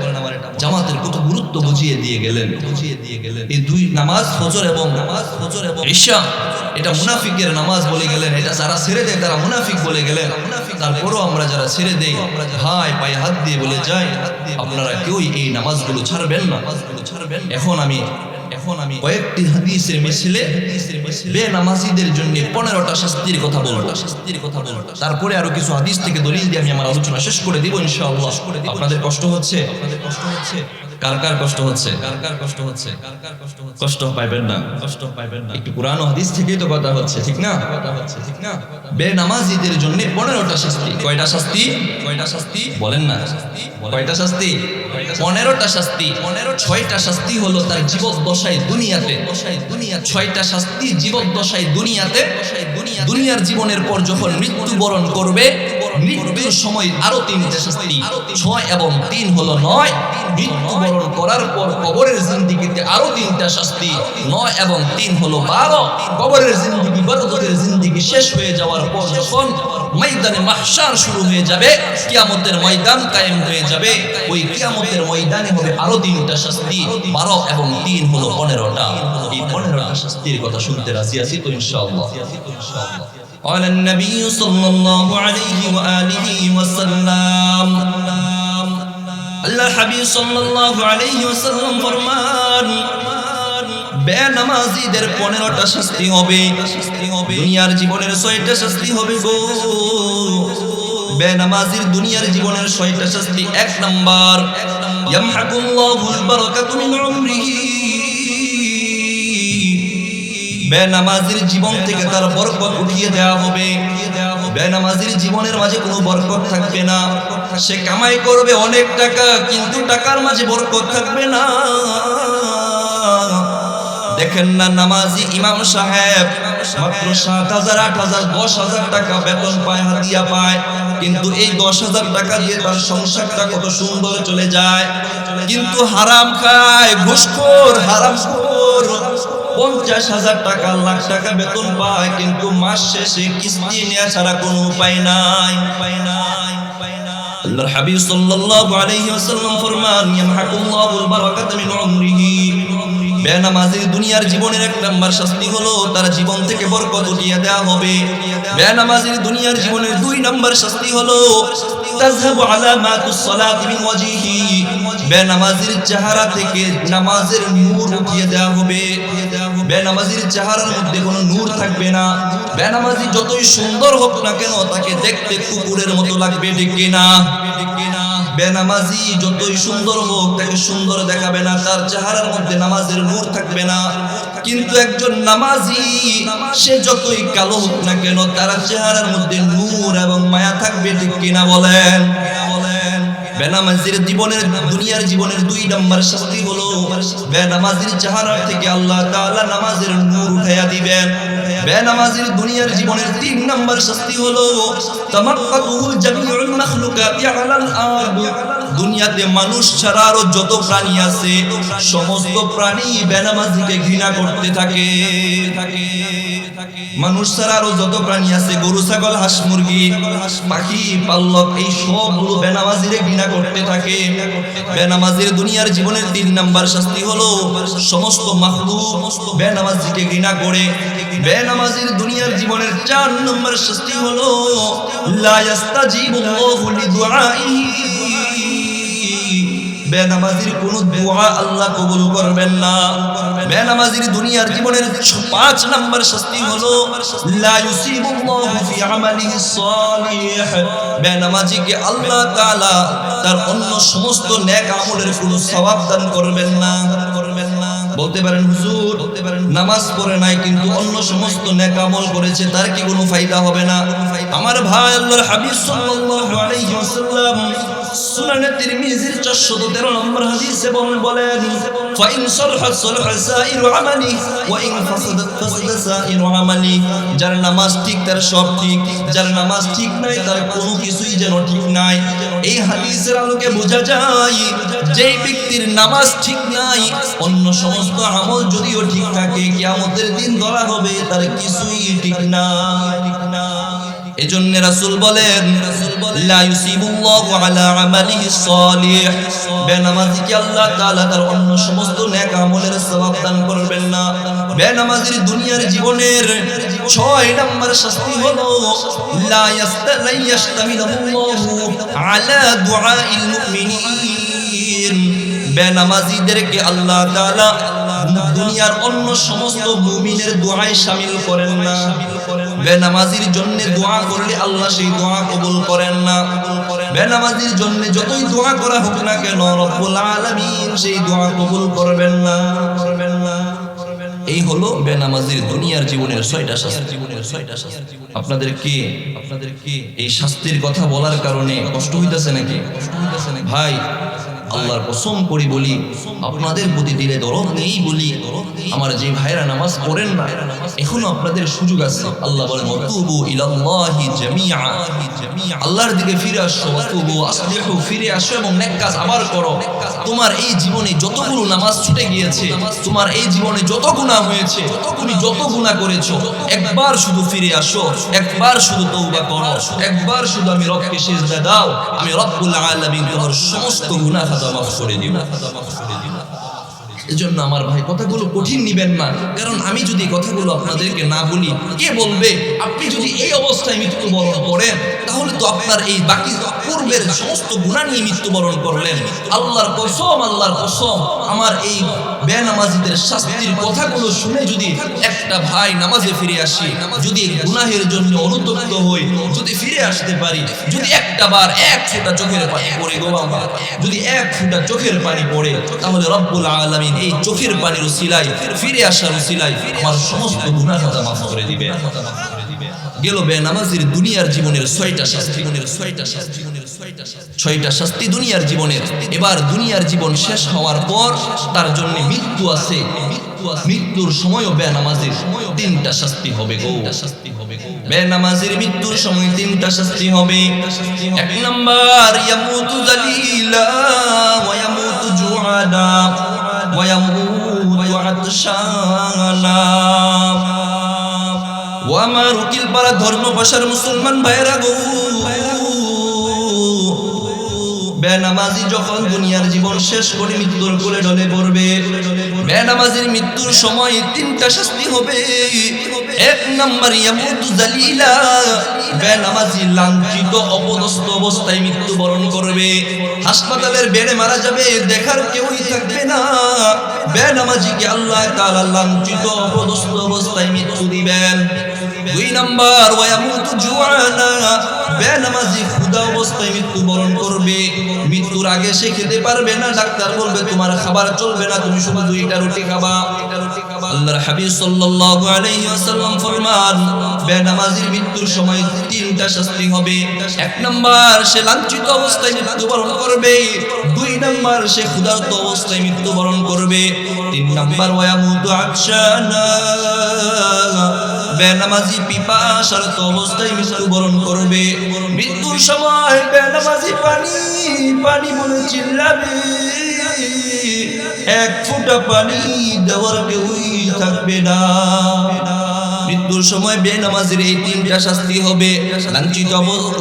A: জামাতের কত গুরুত্ব বুঝিয়ে দিয়ে গেলেন। এই দুই নামাজ ফজর এবং ইশা, এটা মুনাফিকের নামাজ বলে গেলেন। এটা যারা ছেড়ে দেয় তারা মুনাফিক বলে গেলেন। তারপরও আমরা যারা ছেড়ে দেই, ভাই পায়ে হাত দিয়ে বলে যাই আপনারা কেউই এই নামাজগুলো ছাড়বেন না। এখন আমি কয়েকটি হাদিসের মিছিলে বেনামাজীদের জন্য 15টা শাস্তির কথা বলবো। তারপরে আরো কিছু হাদিস থেকে দলিল দিয়ে আমি আমার আলোচনা শেষ করে দিব ইনশাআল্লাহ। আপনাদের কষ্ট হচ্ছে? কার কার কষ্ট হচ্ছে? কষ্ট পাইবেন না, একটু কোরআন ও হাদিস থেকেই তো কথা হচ্ছে, ঠিক না? বেনামাজীদের জন্য 15টা শাস্তি। কয়টা শাস্তি? বলেন না, কয়টা শাস্তি? 15টা শাস্তি। 6টা শাস্তি হলো তার জীবদ্দশায় দুনিয়াতে, 6টা শাস্তি জীবদ্দশায় দুনিয়াতে। দুনিয়ার জীবনের পর যখন মৃত্যুবরণ করবে, মৃত্যুর সময় আরো 3টা শাস্তি। 6 এবং 3 হলো 9। মৃত্যুবরণ করার পর কবরের জিন্দেগিতে আরো 3টা শাস্তি। 9 এবং 3 হলো 12। কবরের জিন্দেগি, বরজখের জিন্দেগি শেষ হয়ে যাওয়ার পর যখন ময়দানে মাহশার শুরু হয়ে যাবে, কিয়ামতের ময়দান কায়েম হয়ে যাবে, ওই কিয়ামতের ময়দানে হবে আরো 3টা শাস্তি। 12 এবং 3 হলো 15টা। এই 15টা শাস্তির কথা শুনতে রাজি আছি তো ইনশাআল্লাহ? قال النبي صلى الله عليه وآله وسلم, আল্লাহ হাবিব সাল্লাল্লাহু আলাইহি ওয়াসাল্লাম ফরমান বেনামাজীদের 15টা শাস্তি হবে। দুনিয়ার জীবনের 6টা শাস্তি হবে গো। বেনামাজীর দুনিয়ার জীবনের 6টা শাস্তি। 1 নাম্বার, ইয়ামহাকুল্লাহুল বারাকাতু মিন উমরিহি, বেনামাজীর জীবন থেকে তার বরকত উঠিয়ে দেওয়া হবে। বেনামাজীর জীবনের মাঝে কোনো বরকত থাকবে না। সে কামাই করবে অনেক টাকা, কিন্তু টাকার মাঝে বরকত থাকবে না। দেখেন না নামাজি ইমাম সাহেব মাত্র 7,000, 8,000, 10,000 টাকা বেতন পায়, হাদিয়া পায়, কিন্তু এই 10,000 টাকা দিয়ে তার সংসারটা কত সুন্দর চলে যায়। কিন্তু হারাম খায়, ঘুষখোর, হারামখোর। 50,000 টাকা, লাখ টাকা বেতন পায়, কিন্তু মাস শেষে কিস্তি নেওয়া ছাড়া কোনো উপায় নাই। আল্লাহর হাবিব সাল্লাল্লাহু আলাইহি ওয়াসাল্লাম ফরমান, ইয়ামহাকুল্লাহুল বারাকাতা মিন উমরিহি, বেনামাজীর দুনিয়ার জীবনের 1 নাম্বার শাস্তি হলো তার জীবন থেকে বরকত উঠিয়ে দেওয়া হবে। বেনামাজীর দুনিয়ার জীবনের 2 নাম্বার শাস্তি হলো তাযহাবু আলামাতুস সালাতি মিন ওয়াজহিহি, বেনামাজির চেহারা থেকে নামাজের নূর উঠিয়ে দেওয়া হবে। বেনামাজির চেহারার মধ্যে কোনো নূর থাকবে না। বেনামাজি যতই সুন্দর হোক না কেন তাকে দেখতে কুকুরের মতো লাগবে, ঠিক কিনা? বেনামাজি যতই সুন্দর হোক তাকে সুন্দর দেখাবে না, তার চেহারার মধ্যে নামাজের নূর থাকবে না। কিন্তু একজন নামাজি সে যতই কালো হোক না কেন তার চেহারার মধ্যে নূর এবং মায়া থাকবে, ঠিক কিনা বলেন? বেনামাজির জীবনের দুনিয়ার জীবনের 2 নম্বর শাস্তি হলো বেনামাজির চেহারা থেকে আল্লাহ তাআলা নামাজের নূর উঠাইয়া দিবেন। বেনামাজির দুনিয়ার জীবনের 3 নম্বর শাস্তি হলো তামাক্কাতুহু জামিউল মাখলুকাতি আলাল আরদ। দুনিয়াতে মানুষ ছাড়া আরো যত প্রাণী আছে সমস্ত প্রাণী বেনামাজিকে ঘৃণা করতে থাকে। মানুষ ছাড়া আরো যত প্রাণী আছে, গরু, ছাগল, হাঁস, মুরগি, পাখি, পাল্লক, এই সবগুলো বেনামাজিরে ঘৃণা করতে থাকে। বেনামাজির দুনিয়ার জীবনের 3 নম্বর শাস্তি হলো সমস্ত মাখলুক বেনামাজিকে ঘৃণা করে। বেনামাজির দুনিয়ার জীবনের 4 নম্বর শাস্তি হলো লা ইস্তাজিবুল্লাহু লিদুআইহি। বেনামাজির কোন দোয়া আল্লাহ কবুল করবেন না। বেনামাজির দুনিয়ার জীবনের 5 নম্বর শাস্তি হলো লা ইউসিবুল্লাহু ফি আমালিহি সালিহ। বেনামাজিকে আল্লাহ তাআলা তার অন্য সমস্ত নেক আমলের কোনো সওয়াব দান করবেন না। বলতে পারেন হুজুর নামাজ পড়ে নাই কিন্তু অন্য সমস্ত নেক আমল করেছে, তার কি কোনো ফায়দা হবে না? আমার ভাই, আল্লাহর হাবিব সাল্লাল্লাহু আলাইহি ওয়াসাল্লাম সুনানে তিরমিজির 413 নম্বর হাদিসে বলেন ফাইন সালহাত সালহা সাইরু আমালি ওয়া ইন ফাসাদাত ফাসাদা সাইরু আমালি। যার নামাজ ঠিক তার সব ঠিক, যার নামাজ ঠিক নাই তার কোনো কিছুই যেন ঠিক নাই। এই হাদিসের আলোকে বোঝা যায় যে ব্যক্তির নামাজ ঠিক নাই অন্য সমস্ত আমল যদিও ঠিক থাকে কিয়ামতের দিন ধরা হবে তার কিছুই ঠিক না। এজন্য রাসূল বলেন লা ইউসিবুল্লাহু আলা আমালিহি সালিহ। বেনামাজিকে আল্লাহ তাআলা তার অন্য সমস্ত নেক আমলের সওয়াব দান করবেন না। বেনামাজির দুনিয়ার জীবনের 6 নম্বর শাস্তি হলো লা ইয়াস্তামিলুল্লাহু আলা দুআইল মুমিনিন। বেনামাজিদেরকে আল্লাহ তাআলা দুনিয়ার অন্য সমস্ত মুমিনের দোয়ায় শামিল করেন না। বেনামাজির জন্য দোয়া করলে আল্লাহ সেই দোয়া কবুল করেন না। বেনামাজির জন্য যতই দোয়া করা হোক না কেন রব্বুল আলামিন সেই দোয়া কবুল করবেন না। এই হলো বেনামাজির দুনিয়ার জীবনের 6টা শাস্তি। আপনাদেরকে এই শাস্তির কথা বলার কারণে কষ্ট হইতাছে নাকি? ভাই, আল্লাহর কসম করি বলি, আপনাদের প্রতি দিলে দরদ নেই বলি, আমার যে ভাইরা নামাজ পড়েন না এখনো আপনাদের সুযোগ আছে। আল্লাহ বলেন ওয়াতুবু ইলাল্লাহি জামিআ। আল্লাহর দিকে ফিরে আসো, ওয়াতুবু আসলিহু, ফিরে আসো এবং নেক কাজ আবার করো। তোমার এই জীবনে যতগুলো নামাজ ছুটে গিয়েছে, তোমার এই জীবনে যত গুনাহ হয়েছে, তুমি যত গুনাহ করেছো, একবার শুধু ফিরে আসো, একবার শুধু তওবা করো, একবার শুধু আমি রবকে সিজদা দাও, আমি রব্বুল আলামিন তোমার সমস্ত গুনাহ খাতা মাফ করে দিব। এজন্য আমার ভাই কথাগুলো কঠিন নিবেন না, কারণ আমি যদি কথাগুলো আপনাদেরকে না বলি কে বলবে? আপনি যদি এই অবস্থায় মৃত্যুবরণ করেন তাহলে তো আপনার এই বাকি পূর্বের সমস্ত গুনাহ নিয়ে মৃত্যুবরণ করলেন। আল্লাহর কসম, আল্লাহর কসম, আমার এই বেনামাজিদের শাস্তির কথাগুলো শুনে যদি একটা ভাই নামাজে ফিরে আসি, যদি গুনাহের জন্য অনুতপ্ত হই, যদি ফিরে আসতে পারি, যদি একটা বার 1 ফোঁটা চোখের পানি পড়ে গো বাবা, যদি 1 ফোঁটা চোখের পানি পড়ে, তাহলে রব্বুল আলামিন এই চোখের পানির উসিলায়, ফিরে আসার উসিলায় আমার সমস্ত গুনাহ খাতা মাফ করে দিবে। গেল বেনামাজির দুনিয়ার জীবনের 6টা শাস্তি। 6টা শাস্তি দুনিয়ার জীবনের। এবার দুনিয়ার জীবন শেষ হওয়ার পর তার জন্য মৃত্যু আছে। মৃত্যুর সময়ও বেনামাজির 3টা শাস্তি হবে গো। বেনামাজির মৃত্যুর সময় 3টা শাস্তি হবে। 1 নাম্বার ইয়ামুতু যালিলা ওয়া ইয়ামুতু জুআনা ওয়া ইয়ামুতু আতশানা। ও আমার উকিল পাড়া ধর্ম ভাষার মুসলমান ভাইরা গো, বেনামাজি যখন দুনিয়ার জীবন শেষ করে মৃত্যুর কোলে ঢলে পড়বে, বেনামাজির মৃত্যুর সময় তিনটা শাস্তি হবে। এক নাম্বার ইয়ামুতু জালিলা, বেনামাজি লাঞ্ছিত অপদস্থ অবস্থায় মৃত্যুবরণ করবে। হাসপাতালের বেডে মারা যাবে, দেখার কেউই থাকবে না। বেনামাজিকে আল্লাহ তাআলা লাঞ্ছিত অপদস্থ অবস্থায় মৃত্যু দিবেন। দুই নাম্বার ওয়ায়ামুতু জুআনা, বেনামাজি ক্ষুধা অবস্থায় মৃত্যুবরণ করবে। মৃত্যুর আগে সে খেতে পারবে না, ডাক্তার বলবে তোমার খাবার চলবে না, তুমি শুধু 2টা রুটি খাবা। আল্লাহর হাবিব সাল্লাল্লাহু আলাইহি ওয়াসাল্লাম ফরমান, বেনামাজির মৃত্যুর সময় 3টা শাস্তি হবে। এক নাম্বার সে লাঞ্ছিত অবস্থায় মৃত্যুবরণ করবে, 2 নাম্বার সে ক্ষুধার্ত অবস্থায় মৃত্যুবরণ করবে, 3 নাম্বার ওয়ায়ামুতু আতশানা, বেনামাজি পিপাসার্ত অবস্থায় মৃত্যুবরণ করবে। মৃত্যুর সময় বেনামাজি পানি পানি বলে চিল্লাবে, 1 ফোঁটা পানি দেওয়ার কেউই থাকবে না। মৃত্যুর সময় বেনামাজির এই 3টা শাস্তি হবে।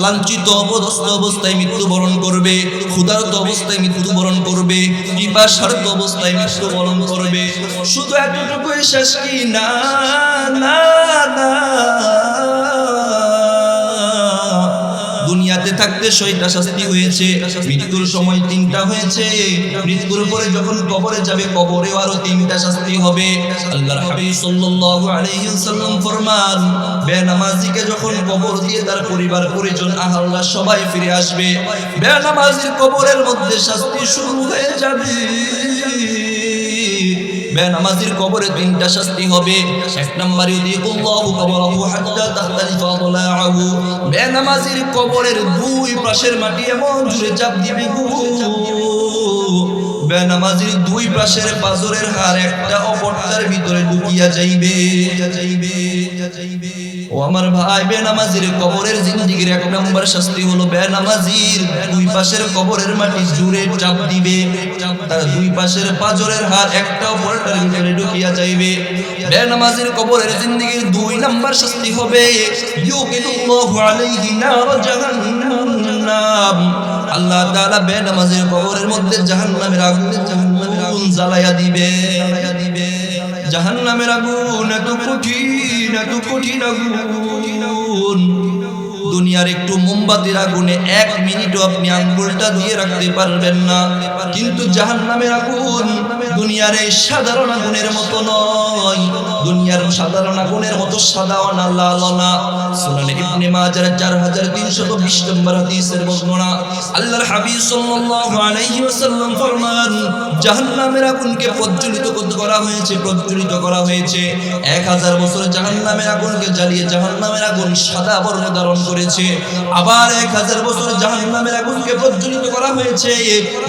A: লাঞ্ছিত অপদস্থ অবস্থায় মৃত্যুবরণ করবে, ক্ষুধার্ত অবস্থায় মৃত্যুবরণ করবে, পিপাসার্ত অবস্থায় মৃত্যুবরণ করবে। শুধু এতটুকুই শেষ কি? না না না, দুনিয়াতে থাকতে 6টা শাস্তি হয়েছে, মৃত্যুর সময় 3টা হয়েছে। মৃত্যুর পরে যখন কবরে যাবে, কবরেও আরো 3টা শাস্তি হবে। আল্লাহর হাবিব সাল্লাল্লাহু আলাইহি ওয়াসাল্লাম ফরমান, বেনামাজিকে যখন কবর দিয়ে তার পরিবার পরিজন আহলরা সবাই ফিরে আসবে, বেনামাজির কবরের মধ্যে শাস্তি শুরু হয়ে যাবে। বেনামাজির কবরে 3টা শাস্তি হবে। এক নাম্বার ইউদিকুল্লাহু কবরাহু হাত্তা তাখতালিফা আদলাহু, বেনামাজির কবরের 2 পাশের মাটি এমন জুড়ে চাপ দিবে গো, বেনামাজির 2 পাশের পাজরের হাড় একটা অপরটার ভিতরে ঢুকিয়া যাইবে। ও আমার ভাই, বেনামাজির কবরের জিন্দেগীর 1 নম্বর শাস্তি হলো বেনামাজির 2 পাশের কবরের মাটি জুড়ে চাপ দিবে, তার 2 পাশের পাজরের হাড় একটা অপরটার ভিতরে ঢুকিয়া যাইবে। বেনামাজির কবরের জিন্দেগীর 2 নম্বর শাস্তি হবে ইউকিদুল্লাহু আলাইহি নার জাহান্নাম, আল্লাহ তাআলা বেনামাজির কবরের মধ্যে জাহান্নামের আগুন জ্বালায়া দিবে। জাহান্নামের আগুন এত কঠিন আগুন, দুনিয়ার একটু মোমবাতির আগুনে 1 মিনিটও আপনি আঙ্গুলটা দিয়ে রাখতে পারবেন না, কিন্তু জাহান্নামের আগুন দুনিয়ার এই সাধারণ আগুনের মতো নয়, দুনিয়ার সাধারণ আগুনের মতো সাদাও না, লালও না। সুনানে ইবনে মাজাহ 4320 নম্বর হাদিসের বর্ণনা, আল্লাহর হাবিব সাল্লাল্লাহু আলাইহি ওয়াসাল্লাম ফরমান, জাহান্নামের আগুনকে প্রজ্বলিত করা হয়েছে 1000 বছর জাহান্নামের আগুনকে জ্বালিয়ে জাহান্নামের আগুন সাদা বর্ণ ধারণ করেছে। আবার 1000 বছর জাহান্নামের আগুনকে প্রজ্বলিত করা হয়েছে,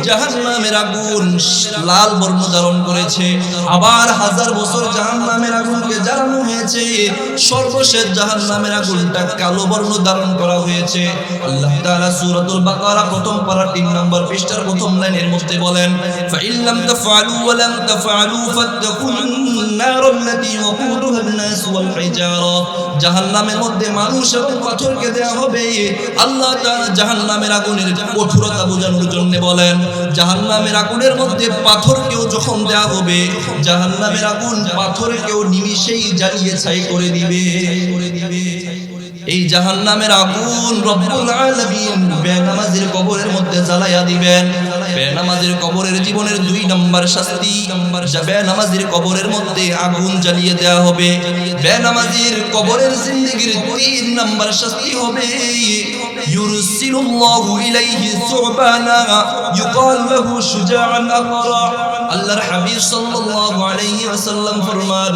A: জাহান্নামের আগুন লাল বর্ণ ধারণ করেছে। আবার 1000 বছর জাহান্নামের আগুনকে জ্বালানো হয়েছে, সর্বশেষ জাহান্নামের আগুনটা কালো বর্ণ ধারণ করা হয়েছে। আল্লাহ তাআলা সূরাতুল বাকারা প্রথম পারা 3 নম্বর পৃষ্ঠার প্রথম লাইনের মধ্যে বলেন, ফাইল্লাম তাফআলু ওয়া লাম তাফআলু ফাত্তাকুন নারাল্লাতী ওয়াকুদুহা আন-নাস ওয়াল হিজারা, জাহান্নামের মধ্যে মানুষ এবং পাথরকে দেয়া হবে। আল্লাহ তাআলা জাহান্নামের আগুনের কঠোরতা বোঝানোর জন্য বলেন, জাহান্নামের আগুনের মধ্যে পাথরকেও যখন দেয়া হবে, জাহান্নামের আগুন পাথরকেও নিমিষেই জ্বালিয়ে ছাই করে দিবে। এই জাহান্নামের আগুন রব্বুল আলামিন বেনামাজির কবরের মধ্যে জ্বালায়া দিবেন। বেনামাজির কবরের জীবনের 2 নম্বর শাস্তি, বেনামাজির কবরের মধ্যে আগুন জ্বালিয়ে দেওয়া হবে। বেনামাজির কবরের জিন্দেগীর 3 নম্বর শাস্তি হবে ইউরসিলুল্লাহু ইলাইহি সুবহানা ইউকাল লাহু শুজাআন আকরা। আল্লাহর হাবিব সাল্লাল্লাহু আলাইহি ওয়াসাল্লাম ফরমান,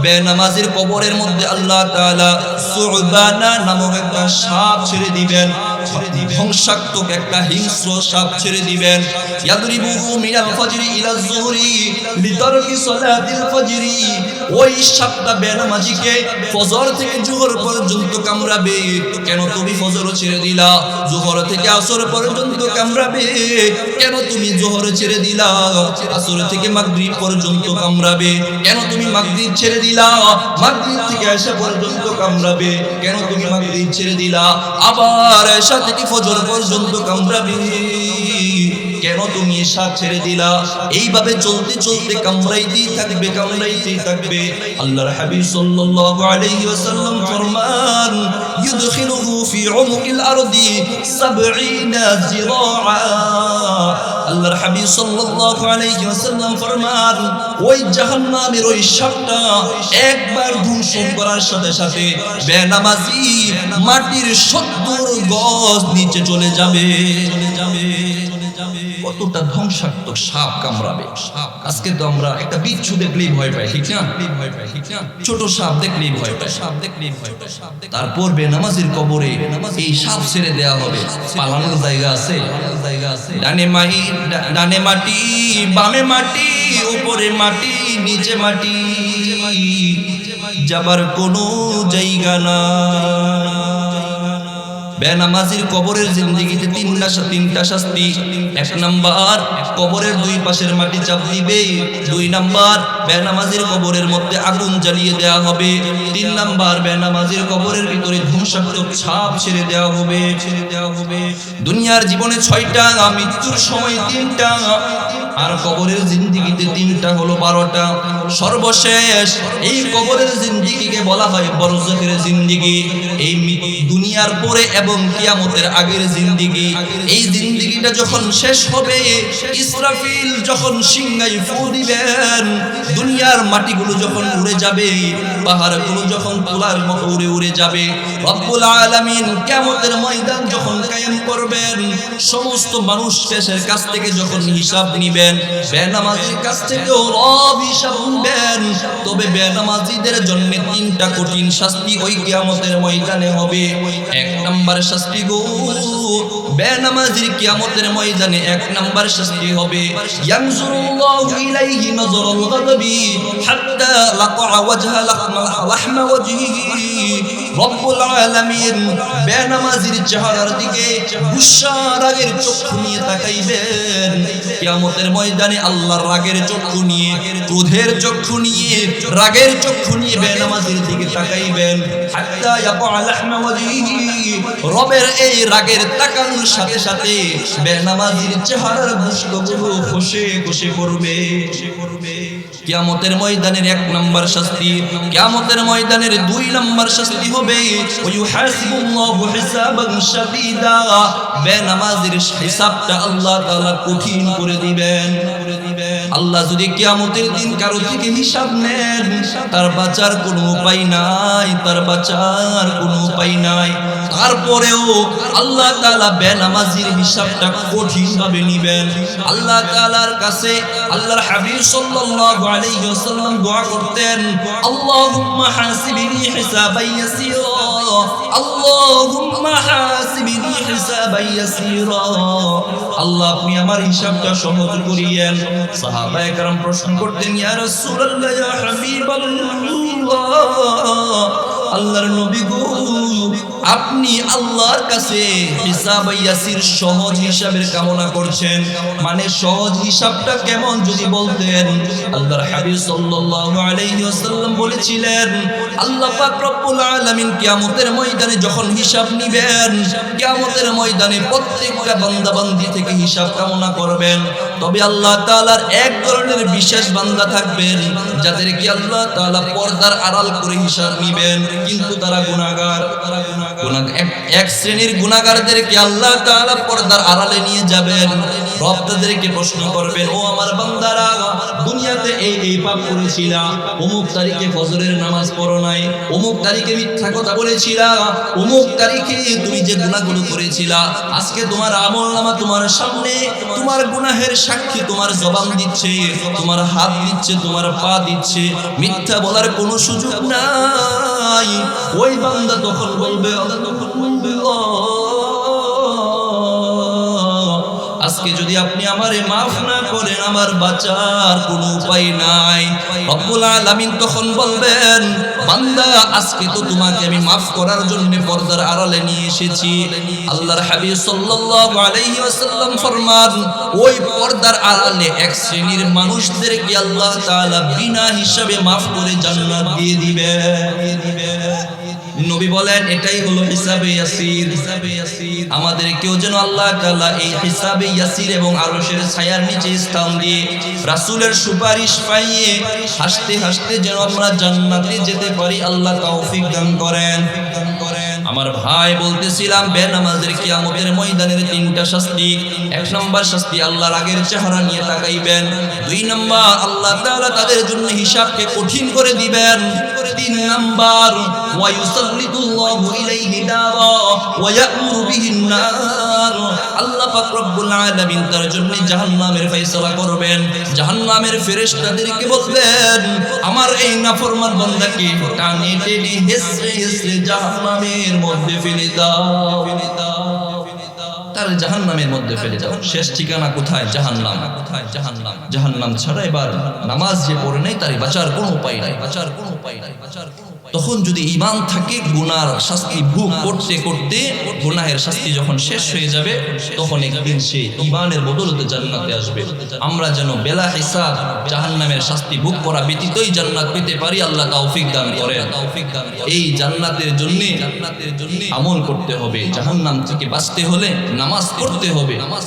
A: বেনামাজির কবরের মধ্যে আল্লাহ তাআলা সুবহানা নামক একটা সাপ ছেড়ে দিবেন, ধ্বংসাত্মক একটা হিংস্র সাপ ছেড়ে দিবেন। ইয়াদরিবুহু মিনাল ফাজরি ইলা যুহরি লিতারকি সালাতিল ফাজরি, ওই সাপটা বেনামাজিকে ফজর থেকে জোহর পর্যন্ত কামড়াবে। কেন? তুমি ফজরও ছেড়ে দিলা, জোহর থেকে আসর পর্যন্ত কামড়াবে, কেন তুমি জোহর ছেড়ে দিলা? আসর থেকে মাগরিব পর্যন্ত কামড়াবে, কেন তুমি মাগরিব ছেড়ে দিলা? মাগরিব থেকে এশা পর্যন্ত কামড়াবে, কেন তুমি মাগরিব ছেড়ে দিলা? আবার এশা থেকে ফজর পর্যন্ত কামড়াবে, কেন তুমি এশা ছেড়ে দিলা? এইভাবে চলতে চলতে কামড়াইতেই থাকবে, কামড়াইতেই থাকবে। আল্লাহর হাবিব সাল্লাল্লাহু আলাইহি ওয়াসাল্লাম ফরমান, ইউদখিলুহু ফি উমুকিল আরদি 70 জিরাআ। আল্লাহর হাবিব সাল্লাল্লাহু আলাইহি ওয়াসাল্লাম ফরমান, ওই জাহান্নামের ওই সাপটা একবার দংশন করার সাথে সাথে বেনামাজি মাটির 70 গজ নিচে চলে যাবে। কতটা ধ্বংসাত্মক সাপ কামড়াবে। আজকে তো আমরা একটা বিচ্ছু দেখলেই ভয় পাই, ঠিক না? ছোট সাপ দেখলেই ভয় পাই। তারপর বেনামাজির কবরে এই সাপ ছেড়ে দেওয়া হবে, পালানোর জায়গা আছে? ডানে মাটি, বামে মাটি, উপরে মাটি, নিচে মাটি, যাবার কোনো জায়গা না। বেনামাজির কবরের জিন্দেগিতে তিনটা শাস্তি। 1 নাম্বার, কবরের 2 পাশের মাটি চাপ দিবে। 2 নাম্বার, বেনামাজির কবরের মধ্যে আগুন জ্বালিয়ে দেওয়া হবে। 3 নাম্বার, বেনামাজির কবরের ভিতরে ধ্বংসাত্মক ছাপ ছেড়ে দেওয়া হবে। দুনিয়ার জীবনে 6টা, মৃত্যুর সময় 3টা, আর কবরের জিন্দেগিতে 3টা হলো 12টা। সর্বশেষ এই কবরের জিন্দেগিকে বলা হয় বরজাখের জিন্দেগি। এই দুনিয়ার পরে এবং কিয়ামতের আগের জিন্দেগি। এই জিন্দেগিটা যখন শেষ হবে, ইসরাফিল যখন সিংহায় ফু দিবেন, দুনিয়ার মাটিগুলো যখন উড়ে যাবে, পাহাড়গুলো যখন তুলার মতো উড়ে উড়ে যাবে, রব্বুল আলামিন কিয়ামতের ময়দান যখন কায়েম করবেন, সমস্ত মানুষ শেষের কাছ থেকে যখন হিসাব নিবেন, বেনামাজির কাছ থেকেও রব হিসাব নিবেন। তবে বেনামাজিদের জন্য 3টা কঠিন শাস্তি ওই কিয়ামতের ময়দানে হবে। 1 নাম্বার শাস্তি গো, বেনামাজির কিয়ামতের ময়দানে 1 নাম্বার শাস্তি হবে, ইয়ানজুরুল্লাহু ইলাইহি নজরুল গাদাবি হাত্তা লাকা ওয়াজহা লাহমা ওয়াজহিহি। রব্বুল আলামিন বেনামাজির চেহারার দিকে গুসা রাগের চক্ষু নিয়ে তাকাইবেন। কিয়ামতের ময়দানে আল্লাহর রাগের চক্ষু নিয়ে, ক্রোধের চক্ষু নিয়ে, রাগের চক্ষু নিয়ে বেনামাজির দিকে তাকাইবেন। হাত্তা ইয়াকা লাহমা ওয়াজহিহি, রবের এই রাগের তাকানোর সাথে সাথে বেনামাজির চেহারার গোশতগুলো খসে খসে পড়বে। কিয়ামতের ময়দানের 1 নাম্বার শাস্তি। কিয়ামতের ময়দানের 2 নাম্বার শাস্তি হবে, ওয়ায়ুহাসিবুল্লাহু হিসাবান শাদীদা। বেনামাজির হিসাবটা আল্লাহ তাআলা কঠিন করে দিবেন। আল্লাহ যদি কিয়ামতের দিন কারো থেকে হিসাব নেন, তার বাঁচার কোনো উপায় নাই, তার বাঁচার কোনো উপায় নাই। তারপরেও আল্লাহ তাআলা বেনামাজির হিসাবটা কঠিন ভাবে নিবেন। আল্লাহ তাআলার কাছে আল্লাহর হাবিব সাল্লাল্লাহু আলাইহি ওয়াসাল্লাম দোয়া করতেন, আল্লাহুম্মা হাসিবনি হিসাবান ইয়াসীরা, আল্লাহুম্মা হাসিবনি হিসাবান ইয়াসীরা। আল্লাহ আপনি আমার হিসাবটা সহজ করিয়েন। সাহাবায়ে কেরাম প্রশ্ন করতেন, ইয়া রাসূলুল্লাহ, ইয়া হাবিবাল্লাহ, আল্লাহর নবী গো, আপনি আল্লাহর কাছে হিসাব ইয়াসির সহজ হিসাবের কামনা করছেন, মানে সহজ হিসাবটা কেমন যদি বলতেন। আল্লাহর হাবিব সাল্লাল্লাহু আলাইহি ওয়াসাল্লাম বলেছিলেন, আল্লাহ পাক রব্বুল আলামিন কিয়ামতের ময়দানে যখন হিসাব নিবেন, কিয়ামতের ময়দানে প্রত্যেকটা বান্দা বান্দি থেকে হিসাব কামনা করবেন। তবে আল্লাহ তাআলার এক ধরনের বিশেষ বান্দা থাকবেন, যাদেরকে আল্লাহ তাআলা পর্দার আড়াল করে হিসাব নিবেন, কিন্তু তারা গুনাহগার। এক শ্রেণীর গুনাহগারদেরকে আল্লাহ তাআলা পর্দার আড়ালে নিয়ে যাবেন। রব তাদেরকে প্রশ্ন করবেন, ও আমার বান্দারা, দুনিয়াতে এই পাপ করেছিলা, অমুক তারিখে ফজরের নামাজ পড়ো নাই, অমুক তারিখে মিথ্যা কথা বলেছিলা, অমুক তারিখে তুমি যে গুনাহগুলো করেছিলা, আজকে তোমার আমলনামা তোমার সামনে, তোমার গুনাহের সাক্ষী তোমার জবান দিচ্ছে, তোমার হাত দিচ্ছে, তোমার পা দিচ্ছে, মিথ্যা বলার কোনো সুযোগ নাই। ওই বান্দা তখন বলবে, আজকে যদি আপনি আমারে মাফ না করেন, আমার বাঁচার কোনো উপায় নাই। রব্বুল আলামিন তখন বলবেন, বান্দা আজকে তো তোমাকে আমি মাফ করার জন্য পর্দার আড়ালে নিয়ে এসেছি। আল্লাহর হাবিব সাল্লাল্লাহু আলাইহি ওয়াসাল্লাম ফরমান, ওই পর্দার আড়ালে এক শ্রেণীর মানুষদেরকে আল্লাহ তাআলা বিনা হিসাবে মাফ করে জান্নাত দিয়ে দিবে। নবী বলেন, এটাই হলো হিসাবে ইয়াসির। আমাদের কেউ যেন আল্লাহ তাআলা এই হিসাবে ইয়াসির এবং আরশের ছায়ার নিচে স্থান দিয়ে রাসূলের সুপারিশ পাইয়ে হাসতে হাসতে যেন আমরা জান্নাতে যেতে পারি, আল্লাহ তৌফিক দান করেন। আমার ভাই বলতেছিলাম, বেনামাজের কিয়ামতের ময়দানের তিনটা শাস্তি। এক নম্বর শাস্তি, আল্লাহর আগের চেহারা নিয়ে তাকাইবেন। দুই নম্বর, আল্লাহ তাআলা তাদের জন্য হিসাবকে কঠিন করে দিবেন। তিন নম্বর, ওয়া ইউসাল্লিতুল্লাহু ইলাইহি দারা ওয়া ইয়া'মুরু বিহিন নার। আল্লাহ পাক রব্বুল আলামিন তার জন্য জাহান্নামের ফয়সালা করবেন। জাহান্নামের ফেরেশতাদেরকে বলবেন, আমার এই নাফরমান বান্দাকে টানে টেনে হেসড়ে হেসড়ে জাহান্নামের মধ্যে ফেলে দাও, তার জাহান্নামের মধ্যে ফেলে দাও। শেষ ঠিকানা কোথায়? জাহান্নাম। জাহান্নাম ছাড়া এবার নামাজ যে পড়ে নাই তার বাঁচার কোনো উপায় নাই। তখন যদি ঈমান থাকে, গুনার শাস্তি ভোগ করতে করতে গুনাহের শাস্তি যখন শেষ হয়ে যাবে, তখন একদিন সে ঈমানের বদৌলতে জান্নাতে আসবে। আমরা যেন বেলা হিসাব জাহান্নামের শাস্তি ভোগ করা ব্যতীতই জান্নাত পেতে পারি, আল্লাহ তৌফিক দান করেন। এই জান্নাতের জন্য আমল করতে হবে। জাহান্নাম থেকে বাঁচতে হলে নামাজ পড়তে হবে।